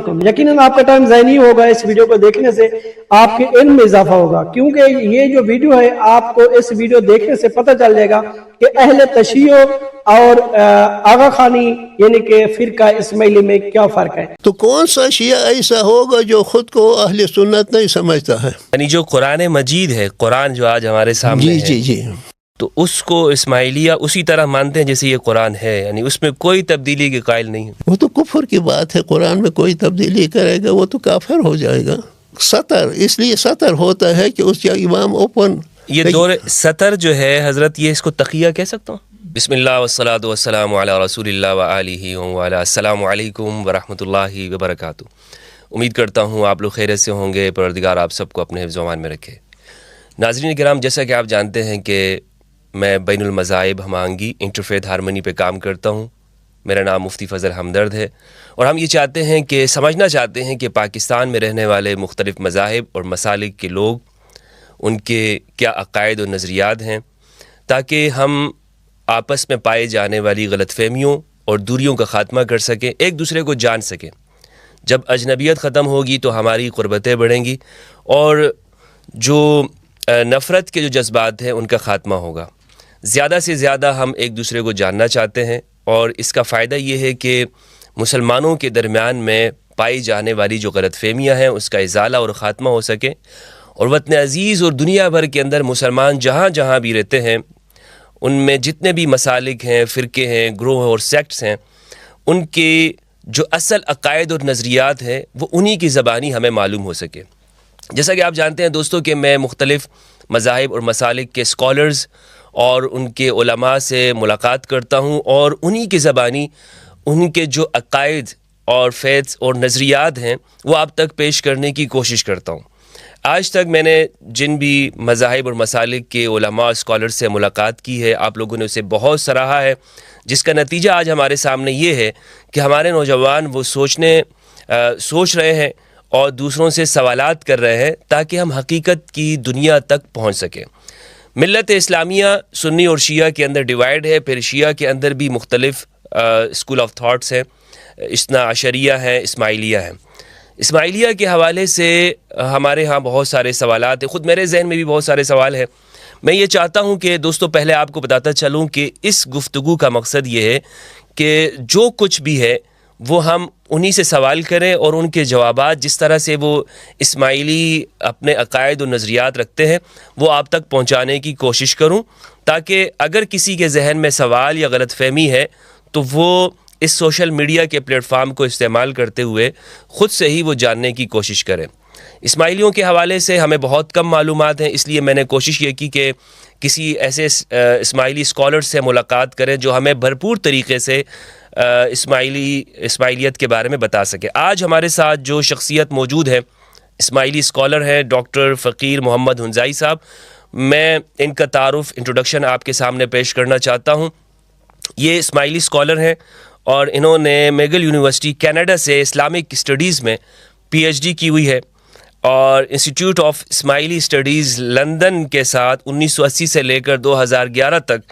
علیکم. یقیناً آپ کا ٹائم ضائع نہیں ہوگا اس ویڈیو کو دیکھنے سے, آپ کے علم میں اضافہ ہوگا, کیونکہ یہ جو ویڈیو ہے آپ کو اس ویڈیو دیکھنے سے پتہ چل جائے گا کہ اہل تشیع اور آغا خانی یعنی کہ فرقہ اسماعیلی میں کیا فرق ہے. تو کون سا شیعہ ایسا ہوگا جو خود کو اہل سنت نہیں سمجھتا ہے؟ یعنی جو قرآن مجید ہے, قرآن جو آج ہمارے سامنے ہے, جی تو اس کو اسماعیلیہ اسی طرح مانتے ہیں جیسے یہ قرآن ہے, یعنی اس میں کوئی تبدیلی کے قائل نہیں ہے. وہ تو کفر کی بات ہے, قرآن میں کوئی تبدیلی کرے گا وہ تو کافر ہو جائے گا. سطر اس لیے سطر ہوتا ہے کہ اس کا امام اوپن, یہ دور سطر جو ہے حضرت, یہ اس کو تقیہ کہہ سکتا ہوں. بسم اللہ والصلاۃ والسلام علی رسول اللہ وآلہ وعلی. السلام علیکم ورحمۃ اللہ وبرکاتہ. امید کرتا ہوں آپ لوگ خیریت سے ہوں گے, پروردگار آپ سب کو اپنے حفظ و امان میں رکھے. ناظرین کرام, جیسا کہ آپ جانتے ہیں کہ میں بین المذاہب ہم آہنگی انٹرفیتھ ہارمنی پہ کام کرتا ہوں. میرا نام مفتی فضل ہمدرد ہے, اور ہم یہ چاہتے ہیں کہ سمجھنا چاہتے ہیں کہ پاکستان میں رہنے والے مختلف مذاہب اور مسالک کے لوگ, ان کے کیا عقائد و نظریات ہیں, تاکہ ہم آپس میں پائے جانے والی غلط فہمیوں اور دوریوں کا خاتمہ کر سکیں, ایک دوسرے کو جان سکیں. جب اجنبیت ختم ہوگی تو ہماری قربتیں بڑھیں گی, اور جو نفرت کے جو جذبات ہیں ان کا خاتمہ ہوگا. زیادہ سے زیادہ ہم ایک دوسرے کو جاننا چاہتے ہیں, اور اس کا فائدہ یہ ہے کہ مسلمانوں کے درمیان میں پائی جانے والی جو غلط فہمیاں ہیں اس کا ازالہ اور خاتمہ ہو سکے, اور وطن عزیز اور دنیا بھر کے اندر مسلمان جہاں جہاں بھی رہتے ہیں, ان میں جتنے بھی مسالک ہیں, فرقے ہیں, گروہ اور سیکٹس ہیں, ان کے جو اصل عقائد اور نظریات ہیں وہ انہی کی زبانی ہمیں معلوم ہو سکے. جیسا کہ آپ جانتے ہیں دوستو کہ میں مختلف مذاہب اور مسالک کے اسکالرز اور ان کے علماء سے ملاقات کرتا ہوں, اور انہی کی زبانی ان کے جو عقائد اور فیتھس اور نظریات ہیں وہ آپ تک پیش کرنے کی کوشش کرتا ہوں. آج تک میں نے جن بھی مذاہب اور مسالک کے علماء اسکالر سے ملاقات کی ہے, آپ لوگوں نے اسے بہت سراہا ہے, جس کا نتیجہ آج ہمارے سامنے یہ ہے کہ ہمارے نوجوان وہ سوچ رہے ہیں اور دوسروں سے سوالات کر رہے ہیں تاکہ ہم حقیقت کی دنیا تک پہنچ سکیں. ملت اسلامیہ سنی اور شیعہ کے اندر ڈیوائیڈ ہے, پھر شیعہ کے اندر بھی مختلف اسکول آف تھاٹس ہیں, اثنا عشریہ ہیں, اسماعیلیہ ہیں. اسماعیلیہ کے حوالے سے ہمارے ہاں بہت سارے سوالات ہیں, خود میرے ذہن میں بھی بہت سارے سوال ہیں. میں یہ چاہتا ہوں کہ دوستو پہلے آپ کو بتاتا چلوں کہ اس گفتگو کا مقصد یہ ہے کہ جو کچھ بھی ہے وہ ہم انہی سے سوال کریں, اور ان کے جوابات جس طرح سے وہ اسماعیلی اپنے عقائد و نظریات رکھتے ہیں وہ آپ تک پہنچانے کی کوشش کروں, تاکہ اگر کسی کے ذہن میں سوال یا غلط فہمی ہے تو وہ اس سوشل میڈیا کے پلیٹ فارم کو استعمال کرتے ہوئے خود سے ہی وہ جاننے کی کوشش کریں. اسماعیلیوں کے حوالے سے ہمیں بہت کم معلومات ہیں, اس لیے میں نے کوشش یہ کی کہ کسی ایسے اسماعیلی اسکالر سے ملاقات کریں جو ہمیں بھرپور طریقے سے اسماعیلیت کے بارے میں بتا سکے. آج ہمارے ساتھ جو شخصیت موجود ہے اسماعیلی اسکالر ہیں ڈاکٹر فقیر محمد ہنزائی صاحب. میں ان کا تعارف انٹروڈکشن آپ کے سامنے پیش کرنا چاہتا ہوں. یہ اسماعیلی اسکالر ہیں اور انہوں نے میگل یونیورسٹی کینیڈا سے اسلامک اسٹڈیز میں پی ایچ ڈی کی ہوئی ہے, اور institute of Ismaili studies London کے ساتھ 1980 سے لے کر 2011 تک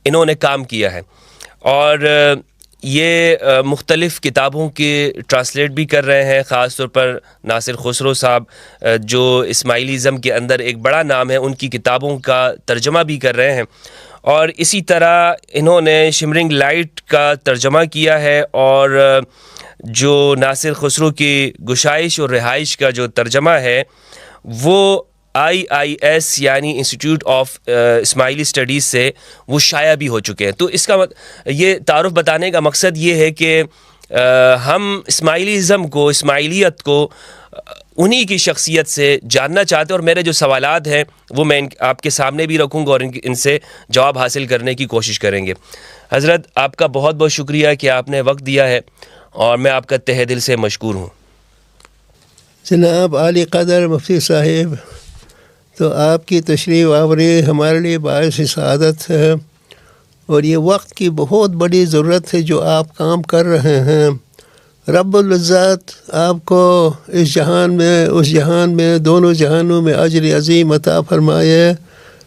انہوں نے کام کیا ہے, اور یہ مختلف کتابوں کے ٹرانسلیٹ بھی کر رہے ہیں. خاص طور پر ناصر خسرو صاحب جو اسماعیلیزم کے اندر ایک بڑا نام ہے, ان کی کتابوں کا ترجمہ بھی کر رہے ہیں, اور اسی طرح انہوں نے شمرنگ لائٹ کا ترجمہ کیا ہے, اور جو ناصر خسرو کی گشائش اور رہائش کا جو ترجمہ ہے وہ IIS یعنی انسٹیٹیوٹ آف اسماعیلی اسٹڈیز سے وہ شائع بھی ہو چکے ہیں. تو اس کا یہ تعارف بتانے کا مقصد یہ ہے کہ ہم اسماعیلیزم کو, اسماعیلیت کو انہی کی شخصیت سے جاننا چاہتے ہیں, اور میرے جو سوالات ہیں وہ میں آپ کے سامنے بھی رکھوں گا اور ان سے جواب حاصل کرنے کی کوشش کریں گے. حضرت آپ کا بہت بہت شکریہ کہ آپ نے وقت دیا ہے, اور میں آپ کا تہہ دل سے مشکور ہوں. جناب عالی قدر مفتی صاحب, تو آپ کی تشریف آوری ہمارے لیے باعث سعادت ہے, اور یہ وقت کی بہت بڑی ضرورت ہے جو آپ کام کر رہے ہیں. رب العزت آپ کو اس جہان میں اس جہان میں دونوں جہانوں میں اجر عظیم عطا فرمائے,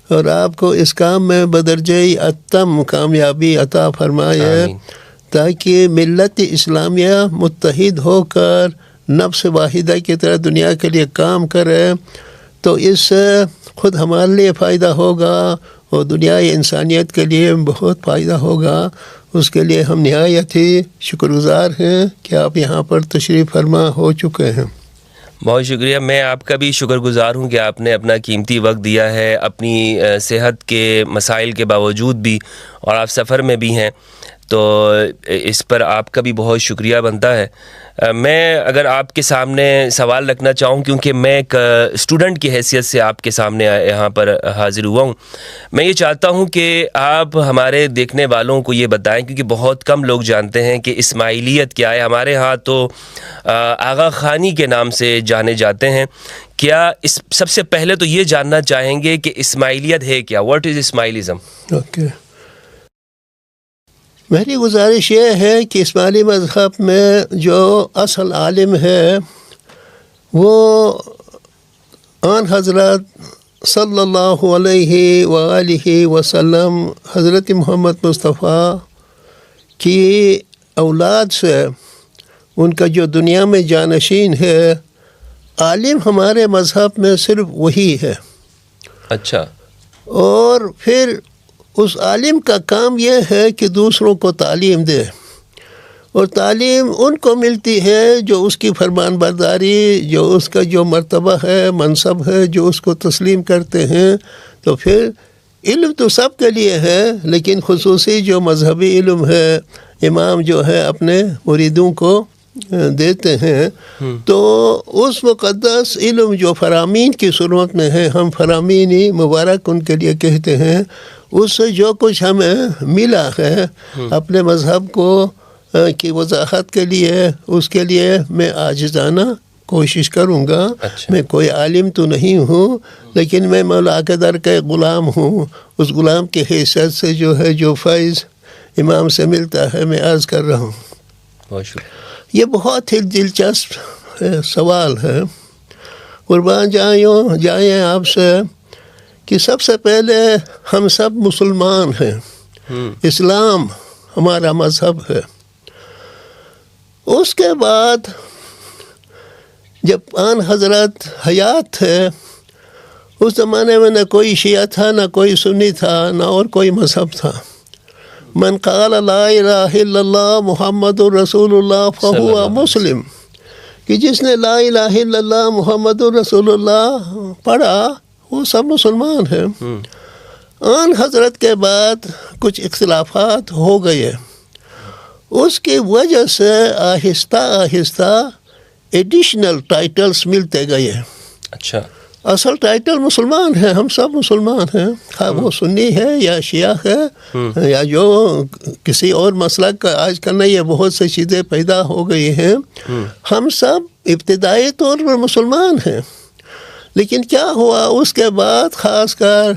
اور آپ کو اس کام میں بدرجہ اتم کامیابی عطا فرمائے, تاکہ ملت اسلامیہ متحد ہو کر نفس واحدہ کی طرح دنیا کے لیے کام کرے تو اس سے خود ہمارے لیے فائدہ ہوگا اور دنیائے انسانیت کے لیے بہت فائدہ ہوگا. اس کے لیے ہم نہایت ہی شکر گزار ہیں کہ آپ یہاں پر تشریف فرما ہو چکے ہیں. بہت شکریہ. میں آپ کا بھی شکر گزار ہوں کہ آپ نے اپنا قیمتی وقت دیا ہے اپنی صحت کے مسائل کے باوجود بھی، اور آپ سفر میں بھی ہیں، تو اس پر آپ کا بھی بہت شکریہ بنتا ہے. میں اگر آپ کے سامنے سوال رکھنا چاہوں، کیونکہ میں ایک اسٹوڈنٹ کی حیثیت سے آپ کے سامنے یہاں پر حاضر ہوا ہوں، میں یہ چاہتا ہوں کہ آپ ہمارے دیکھنے والوں کو یہ بتائیں، کیونکہ بہت کم لوگ جانتے ہیں کہ اسماعیلیت کیا ہے. ہمارے ہاں تو آغا خانی کے نام سے جانے جاتے ہیں. کیا سب سے پہلے تو یہ جاننا چاہیں گے کہ اسماعیلیت ہے کیا؟ What is اسماعیلزم؟ اوکے، میری گزارش یہ ہے کہ اسماعیلی مذہب میں جو اصل عالم ہے وہ آن حضرت صلی اللہ علیہ وآلہ وسلم حضرت محمد مصطفیٰ کی اولاد سے ان کا جو دنیا میں جانشین ہے، عالم ہمارے مذہب میں صرف وہی ہے. اچھا. اور پھر اس عالم کا کام یہ ہے کہ دوسروں کو تعلیم دے، اور تعلیم ان کو ملتی ہے جو اس کی فرمان برداری، جو اس کا جو مرتبہ ہے، منصب ہے، جو اس کو تسلیم کرتے ہیں. تو پھر علم تو سب کے لیے ہے، لیکن خصوصی جو مذہبی علم ہے امام جو ہے اپنے مریدوں کو دیتے ہیں. تو اس مقدس علم جو فرامین کی صورت میں ہے، ہم فرامینی مبارک ان کے لیے کہتے ہیں، اس سے جو کچھ ہمیں ملا ہے اپنے مذہب کو کی وضاحت کے لیے، اس کے لیے میں عاجزانہ کوشش کروں گا. میں کوئی عالم تو نہیں ہوں، لیکن میں مولا کے در کا غلام ہوں. اس غلام کی حیثیت سے جو ہے جو فیض امام سے ملتا ہے میں عرض کر رہا ہوں. یہ بہت ہی دلچسپ سوال ہے. قربان جائیں آپ سے کہ سب سے پہلے ہم سب مسلمان ہیں، اسلام ہمارا مذہب ہے. اس کے بعد جب آن حضرت حیات تھے، اس زمانے میں نہ کوئی شیعہ تھا، نہ کوئی سنی تھا، نہ اور کوئی مذہب تھا. من قال لا الہ الا اللہ محمد الرسول اللہ فہو مسلم، کہ جس نے لا الہ الا اللہ محمد الرسول اللہ پڑھا وہ سب مسلمان ہیں. آن حضرت کے بعد کچھ اختلافات ہو گئے، اس کی وجہ سے آہستہ آہستہ ایڈیشنل ٹائٹلز ملتے گئے. اچھا. اصل ٹائٹل مسلمان ہیں، ہم سب مسلمان ہیں، خواہ وہ سنی ہے یا شیعہ ہے یا جو کسی اور مسلک کا. آج کل نہیں، یہ بہت سی چیزیں پیدا ہو گئی ہیں. ہم سب ابتدائی طور پر مسلمان ہیں. لیکن کیا ہوا اس کے بعد، خاص کر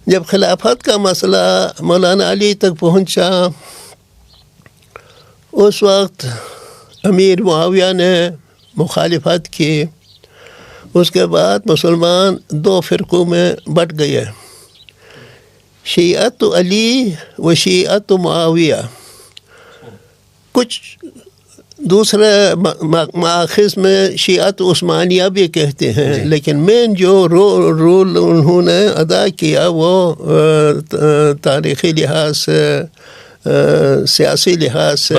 جب خلافت کا مسئلہ مولانا علی تک پہنچا، اس وقت امیر معاویہ نے مخالفت کی. اس کے بعد مسلمان دو فرقوں میں بٹ گئے، شیعت علی و شیعت معاویہ. کچھ دوسرے ماخذ میں شیعت عثمانیہ بھی کہتے ہیں، لیکن مین جو رول انہوں نے ادا کیا وہ تاریخی لحاظ سے، سیاسی لحاظ سے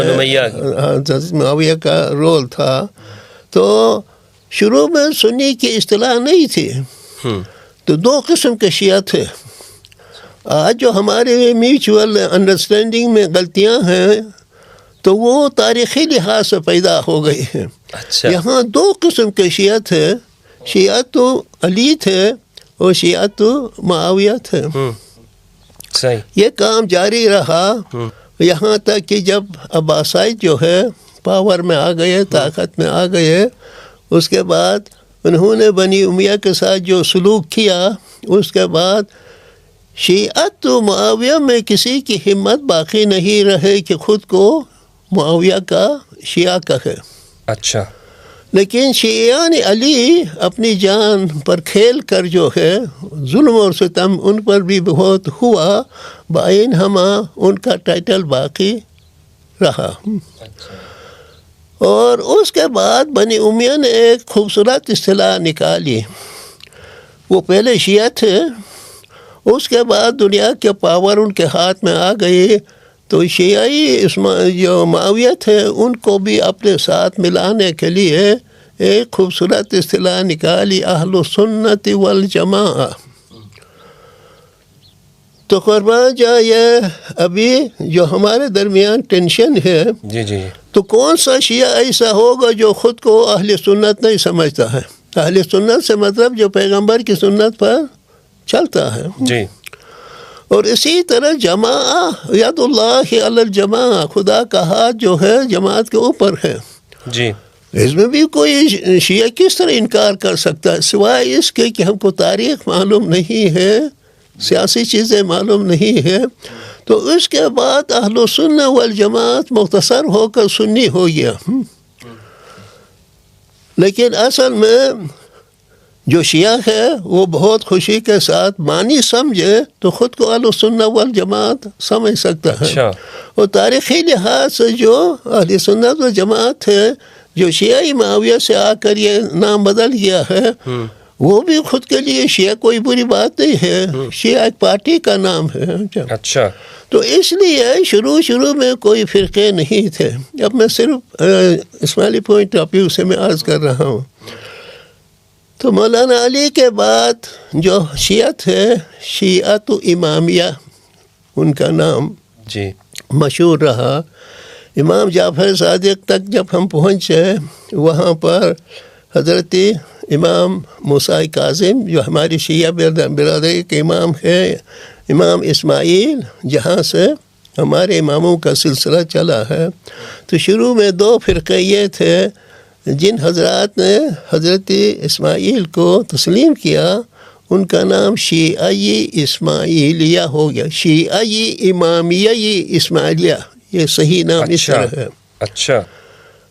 معاویہ کا رول تھا. تو شروع میں سنی کی اصطلاح نہیں تھی، تو دو قسم کے شیعہ تھے. آج جو ہمارے میوچول انڈرسٹینڈنگ میں غلطیاں ہیں تو وہ تاریخی لحاظ سے پیدا ہو گئی ہیں. یہاں دو قسم کے شیعہ تھے، شیعہ تو علی تھے اور شیعہ تو معاویہ تھے. یہ کام جاری رہا یہاں تک کہ جب عباسائد جو ہے پاور میں آ گئے، طاقت میں آ گئے. اس کے بعد انہوں نے بنی امیہ کے ساتھ جو سلوک کیا، اس کے بعد شیعت و معاویہ میں کسی کی ہمت باقی نہیں رہے کہ خود کو معاویہ کا شیعہ کہے. اچھا. لیکن شیعان علی اپنی جان پر کھیل کر جو ہے ظلم اور ستم ان پر بھی بہت ہوا، بائن ہما ان کا ٹائٹل باقی رہا. اور اس کے بعد بنی امیہ نے ایک خوبصورت اصطلاح نکالی. وہ پہلے شیعہ تھے، اس کے بعد دنیا کے پاور ان کے ہاتھ میں آ گئی، تو شیعی جو معاویہ تھے ان کو بھی اپنے ساتھ ملانے کے لیے ایک خوبصورت اصطلاح نکالی، اہل السنت والجماعہ. تو قربان جائے ابھی جو ہمارے درمیان ٹینشن ہے، جی جی تو کون سا شیعہ ایسا ہوگا جو خود کو اہل سنت نہیں سمجھتا ہے؟ اہل سنت سے مطلب جو پیغمبر کی سنت پر چلتا ہے. جی. اور اسی طرح جماعہ، ید اللہ علی الجماعہ، خدا کا ہاتھ جو ہے جماعت کے اوپر ہے. جی. اس میں بھی کوئی شیعہ کس طرح انکار کر سکتا ہے سوائے اس کے کہ ہم کو تاریخ معلوم نہیں ہے، سیاسی چیزیں معلوم نہیں ہے. تو اس کے بعد اہل السنہ والجماعت مختصر ہو کر سنی ہو گیا. لیکن اصل میں جو شیعہ ہے وہ بہت خوشی کے ساتھ معنی سمجھے تو خود کو اہل السنہ والجماعت سمجھ سکتا ہے. اچھا. اور تاریخی لحاظ سے جو اہل سنت والجماعت ہے، جو شیعہ معاویہ سے آ کر یہ نام بدل گیا ہے، وہ بھی خود کے لیے شیعہ کوئی بری بات نہیں ہے، شیعہ ایک پارٹی کا نام ہے. اچھا. تو اس لیے شروع میں کوئی فرقے نہیں تھے. اب میں صرف اسماعیلی پوائنٹ آف ویو سے میں عرض کر رہا ہوں. تو مولانا علی کے بعد جو شیعہ تھے، شیعۃ امامیہ ان کا نام جی مشہور رہا. امام جعفر صادق تک جب ہم پہنچے، وہاں پر حضرت امام موسیٰ کاظم جو ہماری شیعہ برادری کے امام ہے، امام اسماعیل، جہاں سے ہمارے اماموں کا سلسلہ چلا ہے. تو شروع میں دو فرقے یہ تھے جن حضرات نے حضرت اسماعیل کو تسلیم کیا، ان کا نام شیعی اسماعیلیہ ہو گیا. شیعی امامیہ اسماعیلیہ، یہ صحیح نام اس طرح ہے. اچھا.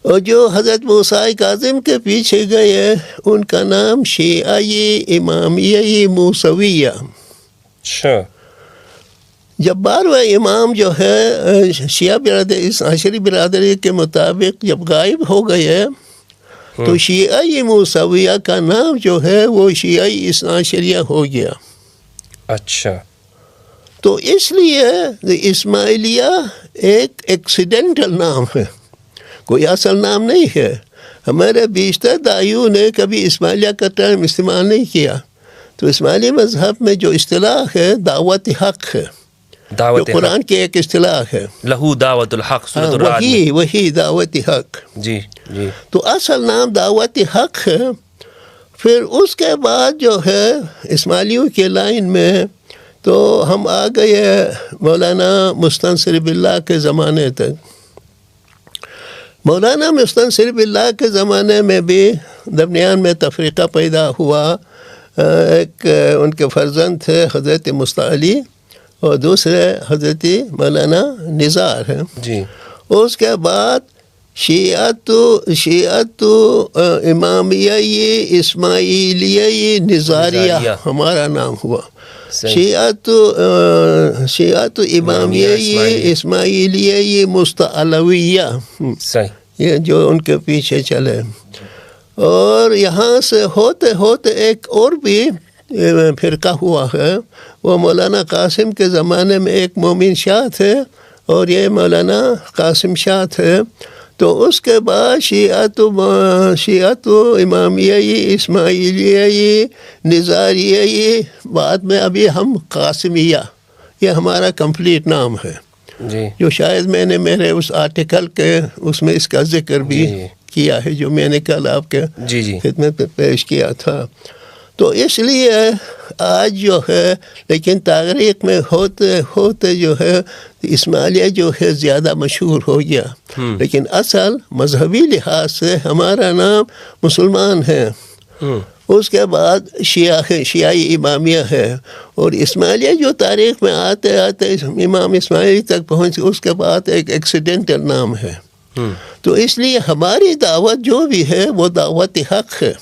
اور جو حضرت موسیٰ کاظم کے پیچھے گئے ان کا نام شیعی امامیہ موسویہ. اچھا. جب 12واں امام جو ہے شیعہ برادری، عشری برادری کے مطابق جب غائب ہو گئے، تو شیعی موسویہ کا نام جو ہے وہ شیعی عشریہ ہو گیا. اچھا. تو اس لیے اسماعیلیہ ایک ایکسیڈنٹل نام ہے، کوئی اصل نام نہیں ہے. ہمارے بیشتر دائیوں نے کبھی اسماعیلیہ کا ٹرم استعمال نہیں کیا. تو اسماعیلی مذہب میں جو اصطلاح ہے دعوت حق ہے، جو قرآن کی ایک اصطلاح ہے، لہو دعوت الحق، سورۃ الرعد. وہی دعوت حق. جی جی. تو اصل نام دعوت حق ہے. پھر اس کے بعد جو ہے اسماعیلیوں کے لائن میں تو ہم آ گئے مولانا مستنصر باللہ کے زمانے تک. مولانا مستنصر باللہ کے زمانے میں بھی درمیان میں تفریقہ پیدا ہوا. ایک ان کے فرزند تھے حضرت مستعلی اور دوسرے حضرت مولانا نزار ہیں. جی. اس کے بعد شیعت امامیہ اسماعیلیہ نزاریہ ہمارا نام ہوا. شیعت امامیہ اسماعیلیہ مستعلویہ، یہ جو ان کے پیچھے چلے. اور یہاں سے ہوتے ہوتے ایک اور بھی فرقہ ہوا ہے. وہ مولانا قاسم کے زمانے میں ایک مومن شاہ تھے اور یہ مولانا قاسم شاہ تھے. تو اس کے بعد شیعت امامیہ اسماعیلیہ نزاریہ، بعد میں ابھی ہم قاسمیہ، یہ ہمارا کمپلیٹ نام ہے. جی. جو شاید میں نے میرے اس آرٹیکل کے اس میں اس کا ذکر بھی کیا ہے، جو میں نے کل آپ کے خدمت میں پیش کیا تھا. تو اس لیے آج جو ہے، لیکن تاریخ میں ہوتے ہوتے جو ہے اسماعیلیہ جو ہے زیادہ مشہور ہو گیا. لیکن اصل مذہبی لحاظ سے ہمارا نام مسلمان ہے. اس کے بعد شیعی امامیہ ہے. اور اسماعیلیہ جو تاریخ میں آتے آتے امام اسماعیل تک پہنچ، اس کے بعد ایک ایکسیڈنٹل نام ہے. تو اس لیے ہماری دعوت جو بھی ہے وہ دعوت حق ہے،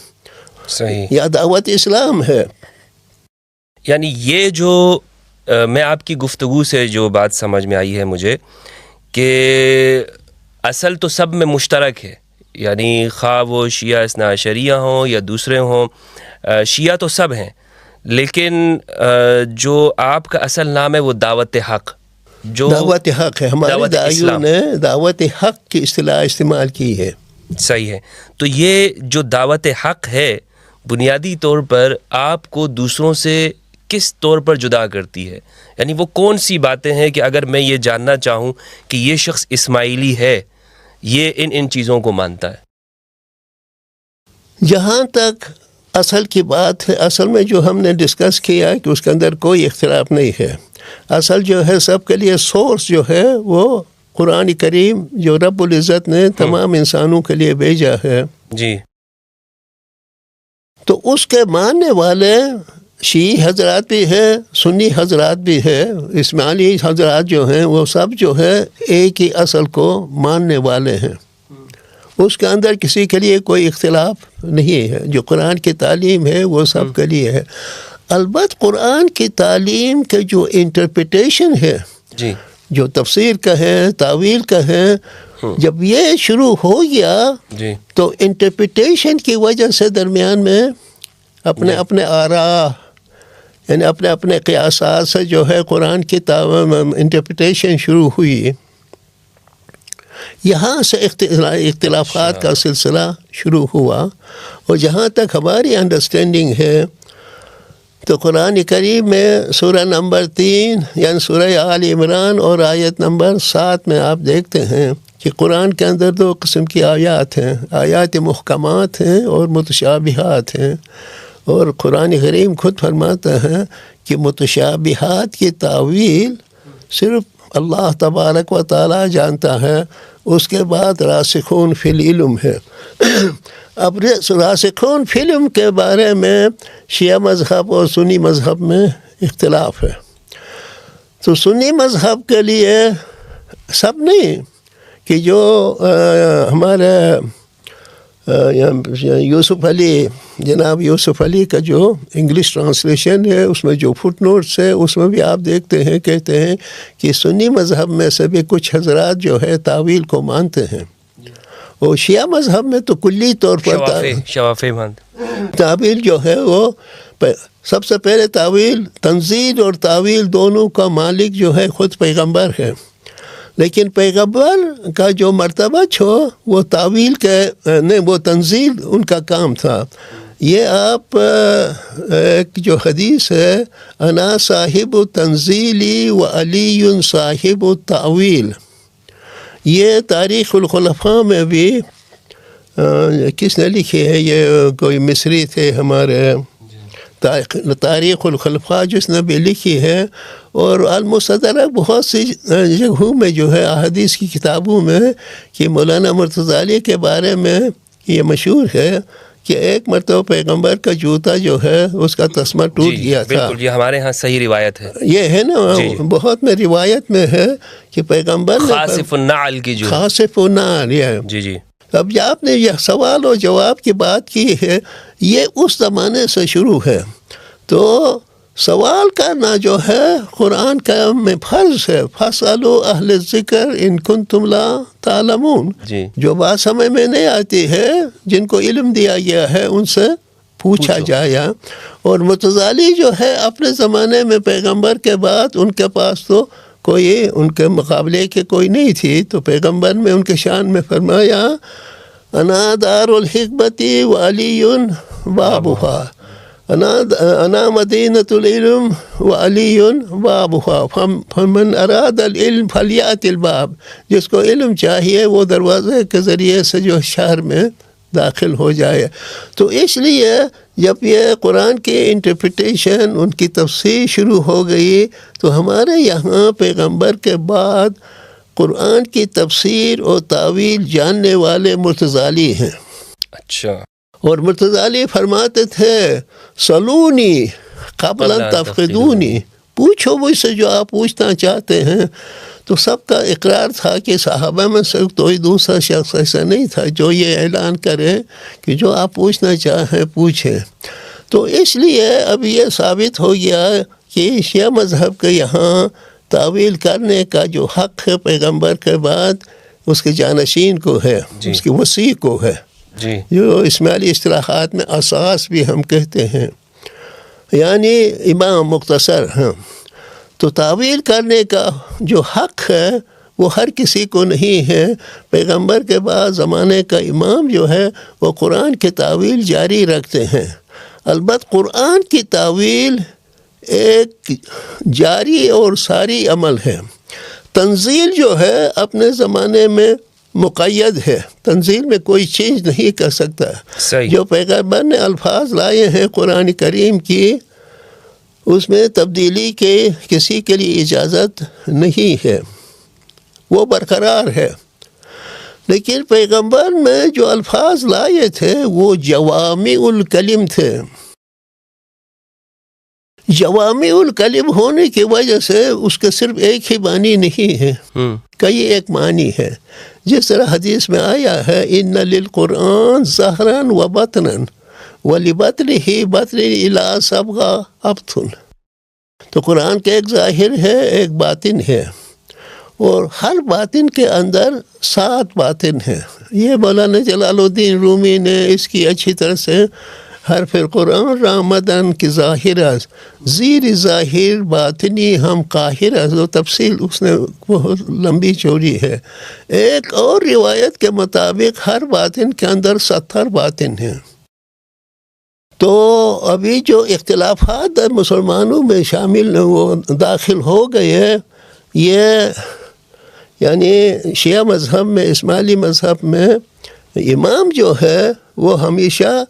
صحیح، یا دعوت اسلام ہے. یعنی یہ جو میں آپ کی گفتگو سے جو بات سمجھ میں آئی ہے مجھے، کہ اصل تو سب میں مشترک ہے، یعنی خواہ وہ شیعہ اثنا عشریہ ہوں یا دوسرے ہوں، شیعہ تو سب ہیں، لیکن جو آپ کا اصل نام ہے وہ دعوت حق، جو دعوت حق ہے. ہمارے دعوت داعیوں اسلام. نے دعوت حق کی اصطلاح استعمال کی ہے. صحیح ہے. تو یہ جو دعوت حق ہے بنیادی طور پر آپ کو دوسروں سے کس طور پر جدا کرتی ہے؟ یعنی وہ کون سی باتیں ہیں کہ اگر میں یہ جاننا چاہوں کہ یہ شخص اسماعیلی ہے، یہ ان چیزوں کو مانتا ہے؟ جہاں تک اصل کی بات ہے، اصل میں جو ہم نے ڈسکس کیا کہ اس کے اندر کوئی اختلاف نہیں ہے. اصل جو ہے سب کے لیے سورس جو ہے وہ قرآن کریم جو رب العزت نے تمام انسانوں کے لیے بھیجا ہے. جی. تو اس کے ماننے والے شیعی حضرات بھی ہیں، سنی حضرات بھی ہیں، اسماعیلی حضرات جو ہیں وہ سب جو ہے ایک ہی اصل کو ماننے والے ہیں. اس کے اندر کسی کے لیے کوئی اختلاف نہیں ہے. جو قرآن کی تعلیم ہے وہ سب کے لیے ہے. البتہ قرآن کی تعلیم کے جو انٹرپریٹیشن ہے، جی، جو تفسیر کا ہے، تعویل کا ہے، جب یہ شروع ہو گیا جی، تو انٹرپریٹیشن کی وجہ سے درمیان میں اپنے اپنے آراء، یعنی اپنے اپنے قیاسات سے جو ہے قرآن کی انٹرپریٹیشن شروع ہوئی. یہاں سے اختلافات کا سلسلہ شروع ہوا. اور جہاں تک ہماری انڈرسٹینڈنگ ہے تو قرآن کریم میں سورہ نمبر 3 یعنی سورہ آل عمران اور آیت نمبر 7 میں آپ دیکھتے ہیں کہ قرآن کے اندر 2 قسم کی آیات ہیں، آیات محکمات ہیں اور متشابہات ہیں. اور قرآن کریم خود فرماتا ہے کہ متشابہات کی تعویل صرف اللہ تبارک و تعالی جانتا ہے. اس کے بعد راسخون فی العلم ہے. اب راسخون فی العلم کے بارے میں شیعہ مذہب اور سنی مذہب میں اختلاف ہے. تو سنی مذہب کے لیے سب نہیں کہ جو ہمارے یوسف علی، جناب یوسف علی کا جو انگلش ٹرانسلیشن ہے اس میں جو فٹ نوٹس ہے اس میں بھی آپ دیکھتے ہیں، کہتے ہیں کہ سنی مذہب میں سے بھی کچھ حضرات جو ہے تعویل کو مانتے ہیں. اور شیعہ مذہب میں تو کلی طور پر شوافی مانتے. تعویل جو ہے وہ سب سے پہلے تعویل، تنزیل اور تعویل دونوں کا مالک جو ہے خود پیغمبر ہے. لیکن پیغمبر کا جو مرتبہ چھو وہ تعویل کے نہیں، وہ تنزیل ان کا کام تھا. یہ آپ ایک جو حدیث ہے، انا صاحب تنزیلی و علی صاحب تعویل، یہ تاریخ الخلفاء میں بھی کس نے لکھی ہے؟ یہ کوئی مصری تھے ہمارے، تاریخ الخلفاء جس نے بھی لکھی ہے. اور المستدرک بہت سی جگہوں میں جو ہے احادیث کی کتابوں میں کہ مولانا مرتضی علی کے بارے میں یہ مشہور ہے کہ ایک مرتبہ پیغمبر کا جوتا جو ہے اس کا تسمہ ٹوٹ گیا تھا. بالکل، یہ ہمارے ہاں صحیح روایت ہے. یہ ہے نا، بہت میں روایت میں ہے کہ پیغمبر نے خاصف النعل کی جو خاصف النعل، جی جی. اب یہ آپ نے یہ سوال و جواب کی بات کی ہے، یہ اس زمانے سے شروع ہے. تو سوال کرنا جو ہے قرآن کا میں فرض ہے. فَاسْأَلُوا أَهْلَ الذِّكْرِ إِن كُنتُمْ لَا تَعْلَمُونَ. جی. جو بات سمجھ میں نہیں آتی ہے، جن کو علم دیا گیا ہے ان سے پوچھا جایا. اور متضالی جو ہے اپنے زمانے میں پیغمبر کے بعد ان کے پاس تو کوئی ان کے مقابلے کے کوئی نہیں تھی. تو پیغمبر میں ان کے شان میں فرمایا انا دار الحکمت وعلی بابها، انا مدینۃ العلم وعلی بابها، فمن اراد العلم فلیأت الباب. جس کو علم چاہیے وہ دروازے کے ذریعے سے جو شہر میں داخل ہو جائے. تو اس لیے جب یہ قرآن کی انٹرپریٹیشن، ان کی تفسیر شروع ہو گئی تو ہمارے یہاں پیغمبر کے بعد قرآن کی تفسیر اور تعویل جاننے والے مرتضالی ہیں. اچھا. اور مرتضالی فرماتے تھے سلونی قبل ان تفقدونی، پوچھو مجھ سے جو آپ پوچھنا چاہتے ہیں. تو سب کا اقرار تھا کہ صحابہ میں سے کوئی دوسرا شخص ایسا نہیں تھا جو یہ اعلان کرے کہ جو آپ پوچھنا چاہیں پوچھیں. تو اس لیے اب یہ ثابت ہو گیا کہ شیعہ مذہب کے یہاں تعویل کرنے کا جو حق ہے پیغمبر کے بعد اس کے جانشین کو ہے، اس کے وسیع کو ہے، جو اسماعیلی اصطلاحات میں اساس بھی ہم کہتے ہیں، یعنی امام مختصر ہیں۔ تو تعویل کرنے کا جو حق ہے وہ ہر کسی کو نہیں ہے۔ پیغمبر کے بعد زمانے کا امام جو ہے وہ قرآن کی تعویل جاری رکھتے ہیں۔ البتہ قرآن کی تعویل ایک جاری اور ساری عمل ہے۔ تنزیل جو ہے اپنے زمانے میں مقید ہے، تنزیل میں کوئی چینج نہیں کر سکتا۔ جو پیغمبر نے الفاظ لائے ہیں قرآن کریم کی، اس میں تبدیلی کے کسی کے لیے اجازت نہیں ہے، وہ برقرار ہے۔ لیکن پیغمبر میں جو الفاظ لائے تھے وہ جوامع الکلم تھے۔ جوامع الکلم ہونے کی وجہ سے اس کے صرف ایک ہی معنی نہیں ہے، کئی ایک معنی ہے۔ جس طرح حدیث میں آیا ہے ان للقرآن ظہرا و بطنا ولبطنہ بطن الی صبغہ ابطن۔ تو قرآن کا ایک ظاہر ہے، ایک باطن ہے، اور ہر باطن کے اندر 7 باطن ہیں۔ یہ مولانا جلال الدین رومی نے اس کی اچھی طرح سے حرف القرآن رامدن کی ظاہرہ زیر ظاہر باطنی ہم قاہرہ، جو تفصیل اس نے بہت لمبی چوڑی ہے۔ ایک اور روایت کے مطابق ہر باطن کے اندر 70 باطن ہیں۔ تو ابھی جو اختلافات مسلمانوں میں شامل وہ داخل ہو گئے ہیں، یہ یعنی شیعہ مذہب میں، اسماعیلی مذہب میں امام جو ہے وہ ہمیشہ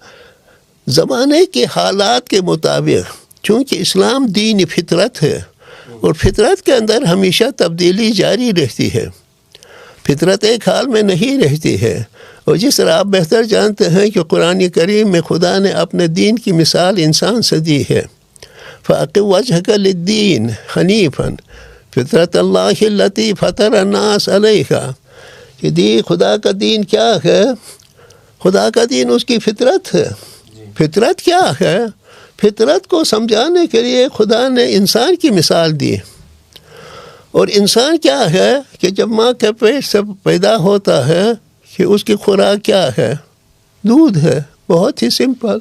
زمانے کے حالات کے مطابق، چونکہ اسلام دین فطرت ہے اور فطرت کے اندر ہمیشہ تبدیلی جاری رہتی ہے، فطرت ایک حال میں نہیں رہتی ہے۔ اور جس طرح آپ بہتر جانتے ہیں کہ قرآن کریم میں خدا نے اپنے دین کی مثال انسان سے دی ہے، فَأَقِمْ وَجْهَكَ لِلدِّينِ حَنِيفًا فطرت اللہ التی فطر الناس علیہا، کہ خدا کا دین کیا ہے؟ خدا کا دین اس کی فطرت ہے۔ فطرت کیا ہے؟ فطرت کو سمجھانے کے لیے خدا نے انسان کی مثال دی۔ اور انسان کیا ہے کہ جب ماں کے پیٹ سے پیدا ہوتا ہے کہ اس کی خوراک کیا ہے؟ دودھ ہے، بہت ہی سمپل۔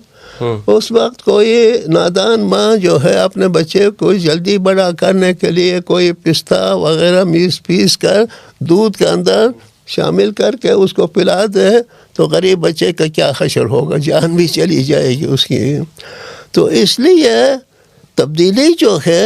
اس وقت کوئی نادان ماں جو ہے اپنے بچے کو جلدی بڑا کرنے کے لیے کوئی پستہ وغیرہ پیس کر دودھ کے اندر شامل کر کے اس کو پلا دے تو غریب بچے کا کیا حشر ہوگا، جان بھی چلی جائے گی اس کی۔ تو اس لیے تبدیلی جو ہے،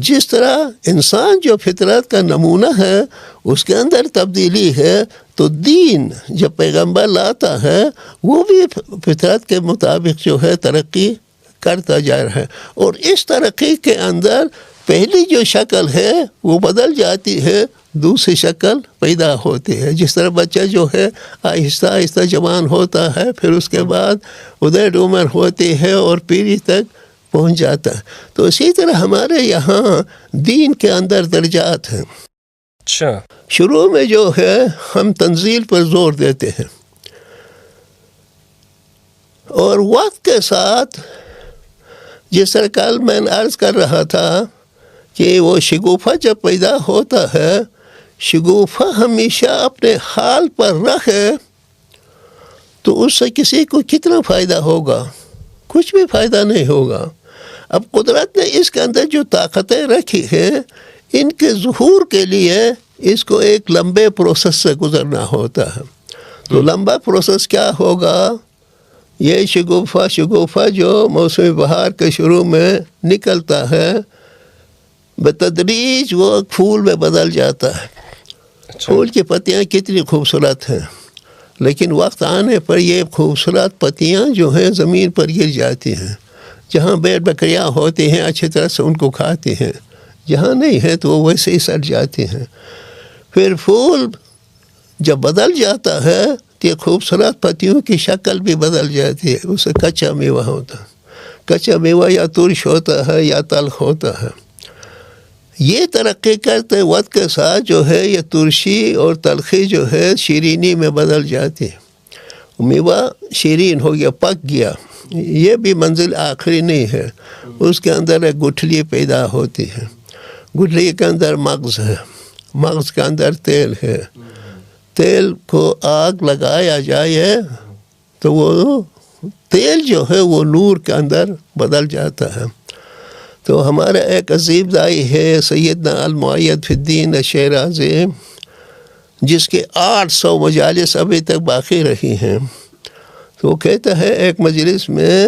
جس طرح انسان جو فطرت کا نمونہ ہے اس کے اندر تبدیلی ہے، تو دین جب پیغمبر لاتا ہے وہ بھی فطرت کے مطابق جو ہے ترقی کرتا جا رہا ہے۔ اور اس ترقی کے اندر پہلی جو شکل ہے وہ بدل جاتی ہے، دوسری شکل پیدا ہوتی ہے۔ جس طرح بچہ جو ہے آہستہ آہستہ جوان ہوتا ہے، پھر اس کے بعد ادھر عمر ہوتی ہے اور پیری تک پہنچ جاتا ہے۔ تو اسی طرح ہمارے یہاں دین کے اندر درجات ہیں۔ اچھا، شروع میں جو ہے ہم تنزیل پر زور دیتے ہیں، اور وقت کے ساتھ جس طرح کل میں عرض کر رہا تھا کہ وہ شگوفہ جب پیدا ہوتا ہے، شگوفہ ہمیشہ اپنے حال پر رہے تو اس سے کسی کو کتنا فائدہ ہوگا؟ کچھ بھی فائدہ نہیں ہوگا۔ اب قدرت نے اس کے اندر جو طاقتیں رکھی ہیں، ان کے ظہور کے لیے اس کو ایک لمبے پروسیس سے گزرنا ہوتا ہے۔ تو لمبا پروسیس کیا ہوگا؟ یہ شگوفہ جو موسم بہار کے شروع میں نکلتا ہے، بتدریج وہ پھول میں بدل جاتا ہے۔ پھول کی پتیاں کتنی خوبصورت ہیں، لیکن وقت آنے پر یہ خوبصورت پتیاں جو ہیں زمین پر گر جاتی ہیں۔ جہاں بھیڑ بکریاں ہوتی ہیں اچھی طرح سے ان کو کھاتی ہیں، جہاں نہیں ہے تو وہ ویسے ہی سڑ جاتی ہیں۔ پھر پھول جب بدل جاتا ہے تو یہ خوبصورت پتیوں کی شکل بھی بدل جاتی ہے، اسے کچا میوہ ہوتا ہے۔ کچا میوہ یا ترش ہوتا ہے یا تلخ ہوتا ہے۔ یہ ترقی کرتے وقت کے ساتھ جو ہے یہ ترشی اور تلخی جو ہے شیرینی میں بدل جاتی ہے۔ میوہ شیرین ہو گیا، پک گیا۔ یہ بھی منزل آخری نہیں ہے، اس کے اندر ایک گٹھلی پیدا ہوتی ہے۔ گٹھلی کے اندر مغز ہے، مغز کے اندر تیل ہے، تیل کو آگ لگایا جائے تو وہ تیل جو ہے وہ نور کے اندر بدل جاتا ہے. تو ہمارا ایک عظیم دائی ہے سیدنا المعید فی الدین الشیرازی، جس کے 800 مجالس ابھی تک باقی رہی ہیں. تو وہ کہتا ہے ایک مجلس میں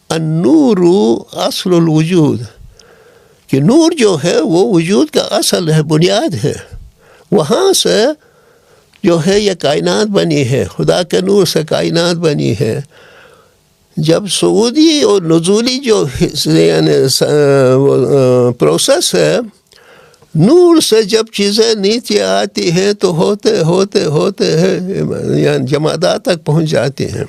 النور اصل الوجود، کہ نور جو ہے وہ وجود کا اصل ہے، بنیاد ہے. وہاں سے جو ہے یہ کائنات بنی ہے، خدا کے نور سے کائنات بنی ہے. جب صعودی اور نزولی جو یعنی پروسیس ہے، نور سے جب چیزیں نیچے آتی ہیں تو ہوتے ہوتے ہوتے یعنی جمادات تک پہنچ جاتی ہیں.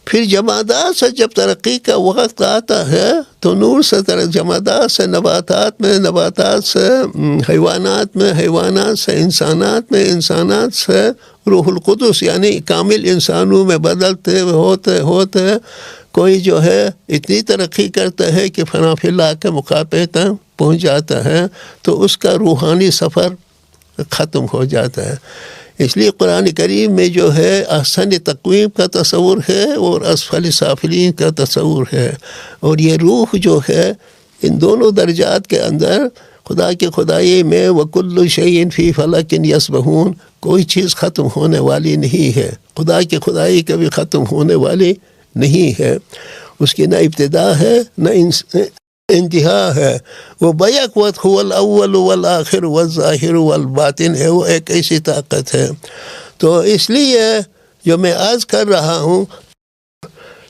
پھر جمادات سے جب ترقی کا وقت آتا ہے تو نور سے جمادات سے نباتات میں، نباتات سے حیوانات میں، حیوانات سے انسانات میں، انسانات سے روح القدس یعنی کامل انسانوں میں بدلتے ہوتے ہوتے کوئی جو ہے اتنی ترقی کرتا ہے کہ فنا فی اللہ کے مقابلے تک پہنچ جاتا ہے، تو اس کا روحانی سفر ختم ہو جاتا ہے. اس لیے قرآن کریم میں جو ہے احسن تقویم کا تصور ہے اور اسفل سافلین کا تصور ہے. اور یہ روح جو ہے ان دونوں درجات کے اندر خدا کی خدائی میں وَكُلُّ شَيْءٍ فِي فَلَكٍ يَسْبَحُونَ، کوئی چیز ختم ہونے والی نہیں ہے. خدا کی خدائی کبھی ختم ہونے والی نہیں ہے. اس کی نہ ابتدا ہے نہ انتہا ہے. وہ بیک وقت هو الاول والآخر والظاہر والباطن ہے، وہ ایک ایسی طاقت ہے. تو اس لیے جو میں عرض کر رہا ہوں،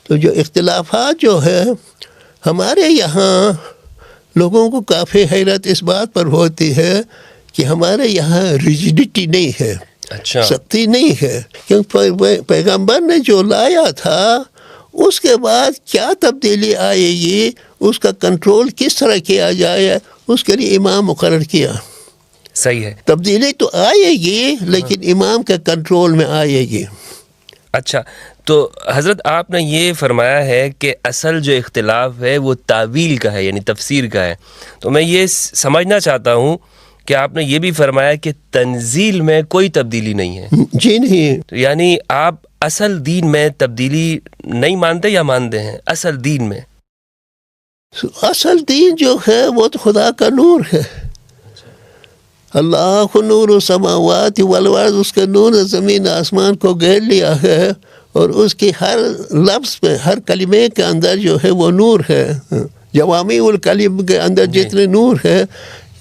تو جو اختلافات جو ہے ہمارے یہاں لوگوں کو کافی حیرت اس بات پر ہوتی ہے کہ ہمارے یہاں ریجڈیٹی نہیں ہے، سختی نہیں ہے. کیونکہ پیغمبر نے جو لایا تھا اس کے بعد کیا تبدیلی آئے گی، اس کا کنٹرول کس طرح کیا جائے، اس کے لیے امام مقرر کیا. صحیح ہے. تبدیلی تو آئے گی لیکن امام کے کنٹرول میں آئے گی. اچھا، تو حضرت آپ نے یہ فرمایا ہے کہ اصل جو اختلاف ہے وہ تعویل کا ہے، یعنی تفسیر کا ہے. تو میں یہ سمجھنا چاہتا ہوں کہ آپ نے یہ بھی فرمایا کہ تنزیل میں کوئی تبدیلی نہیں ہے. جی نہیں. یعنی آپ اصل دین میں تبدیلی نہیں مانتے یا مانتے ہیں؟ اصل دین میں اصل دین جو ہے وہ تو خدا کا نور ہے. اللہ نور السماوات والارض، اس کے نور نے زمین آسمان کو گھیر لیا ہے، اور اس کی ہر لفظ میں، ہر کلمے کے اندر جو ہے وہ نور ہے. جوامع الکلم کے اندر جتنے نور ہے.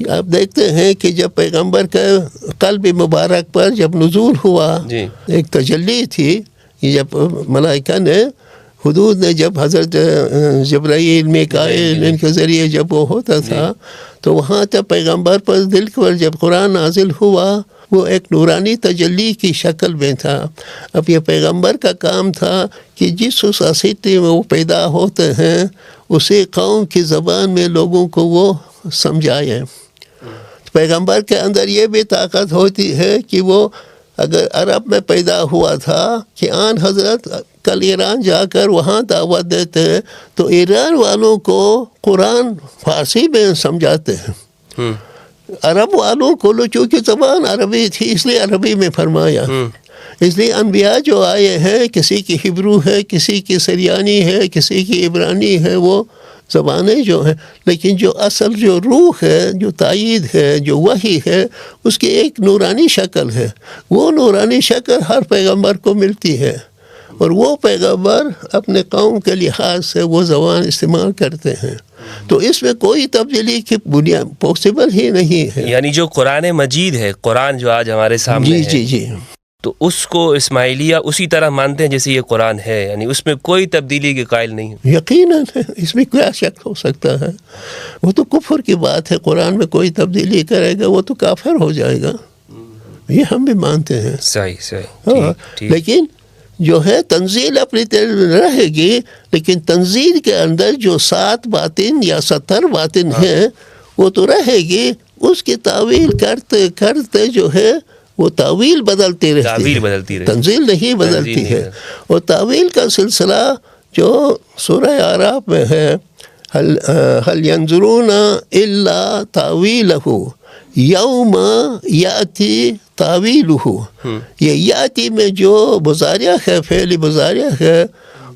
آپ دیکھتے ہیں کہ جب پیغمبر کا قلب مبارک پر جب نزول ہوا، ایک تجلی تھی، جب ملائکہ نے حدود نے جب حضرت جبرائیل میکائیل ان کے ذریعے جب وہ ہوتا تھا، تو وہاں تک پیغمبر پر دل پر جب قرآن نازل ہوا وہ ایک نورانی تجلی کی شکل میں تھا. اب یہ پیغمبر کا کام تھا کہ جس سوسائٹی میں وہ پیدا ہوتے ہیں اسی قوم کی زبان میں لوگوں کو وہ سمجھائے. پیغمبر کے اندر یہ بھی طاقت ہوتی ہے کہ وہ اگر عرب میں پیدا ہوا تھا کہ آن حضرت کل ایران جا کر وہاں دعوت دیتے ہیں تو ایران والوں کو قرآن فارسی میں سمجھاتے ہیں. عرب والوں کو چونکہ زبان عربی تھی اس لیے عربی میں فرمایا. اس لیے انبیاء جو آئے ہیں کسی کی ہبرو ہے، کسی کی سریانی ہے، کسی کی عبرانی ہے، وہ زبانیں جو ہیں، لیکن جو اصل جو روح ہے، جو تائید ہے، جو وحی ہے، اس کی ایک نورانی شکل ہے. وہ نورانی شکل ہر پیغمبر کو ملتی ہے، اور وہ پیغمبر اپنے قوم کے لحاظ سے وہ زبان استعمال کرتے ہیں. تو اس میں کوئی تبدیلی کی بنیاد پاسبل ہی نہیں ہے. یعنی جو قرآن مجید ہے، قرآن جو آج ہمارے سامنے ہے، جی جی، تو اس کو اسماعیلیہ اسی طرح مانتے ہیں جیسے یہ قرآن ہے، یعنی اس میں کوئی تبدیلی کے قائل نہیں. یقیناً اس میں کیا شک ہو سکتا ہے؟ وہ تو کفر کی بات ہے. قرآن میں کوئی تبدیلی کرے گا وہ تو کافر ہو جائے گا، یہ ہم بھی مانتے ہیں. صحیح. لیکن جو ہے تنزیل اپنی طرح رہے گی، لیکن تنزیل کے اندر جو 7 باتیں یا 70 باتیں ہیں وہ تو رہے گی. اس کی تعویل کرتے کرتے جو ہے وہ تعویل بدلتی رہتی ہے، تنزیل نہیں بدلتی ہے. اور تعویل کا سلسلہ جو سورہ اعراف میں ہے، هل ينظرون الا تاویلہ، یوم یاتی تعویلہ، یہ یاتی میں جو مضارع ہے، فعل مضارع ہے،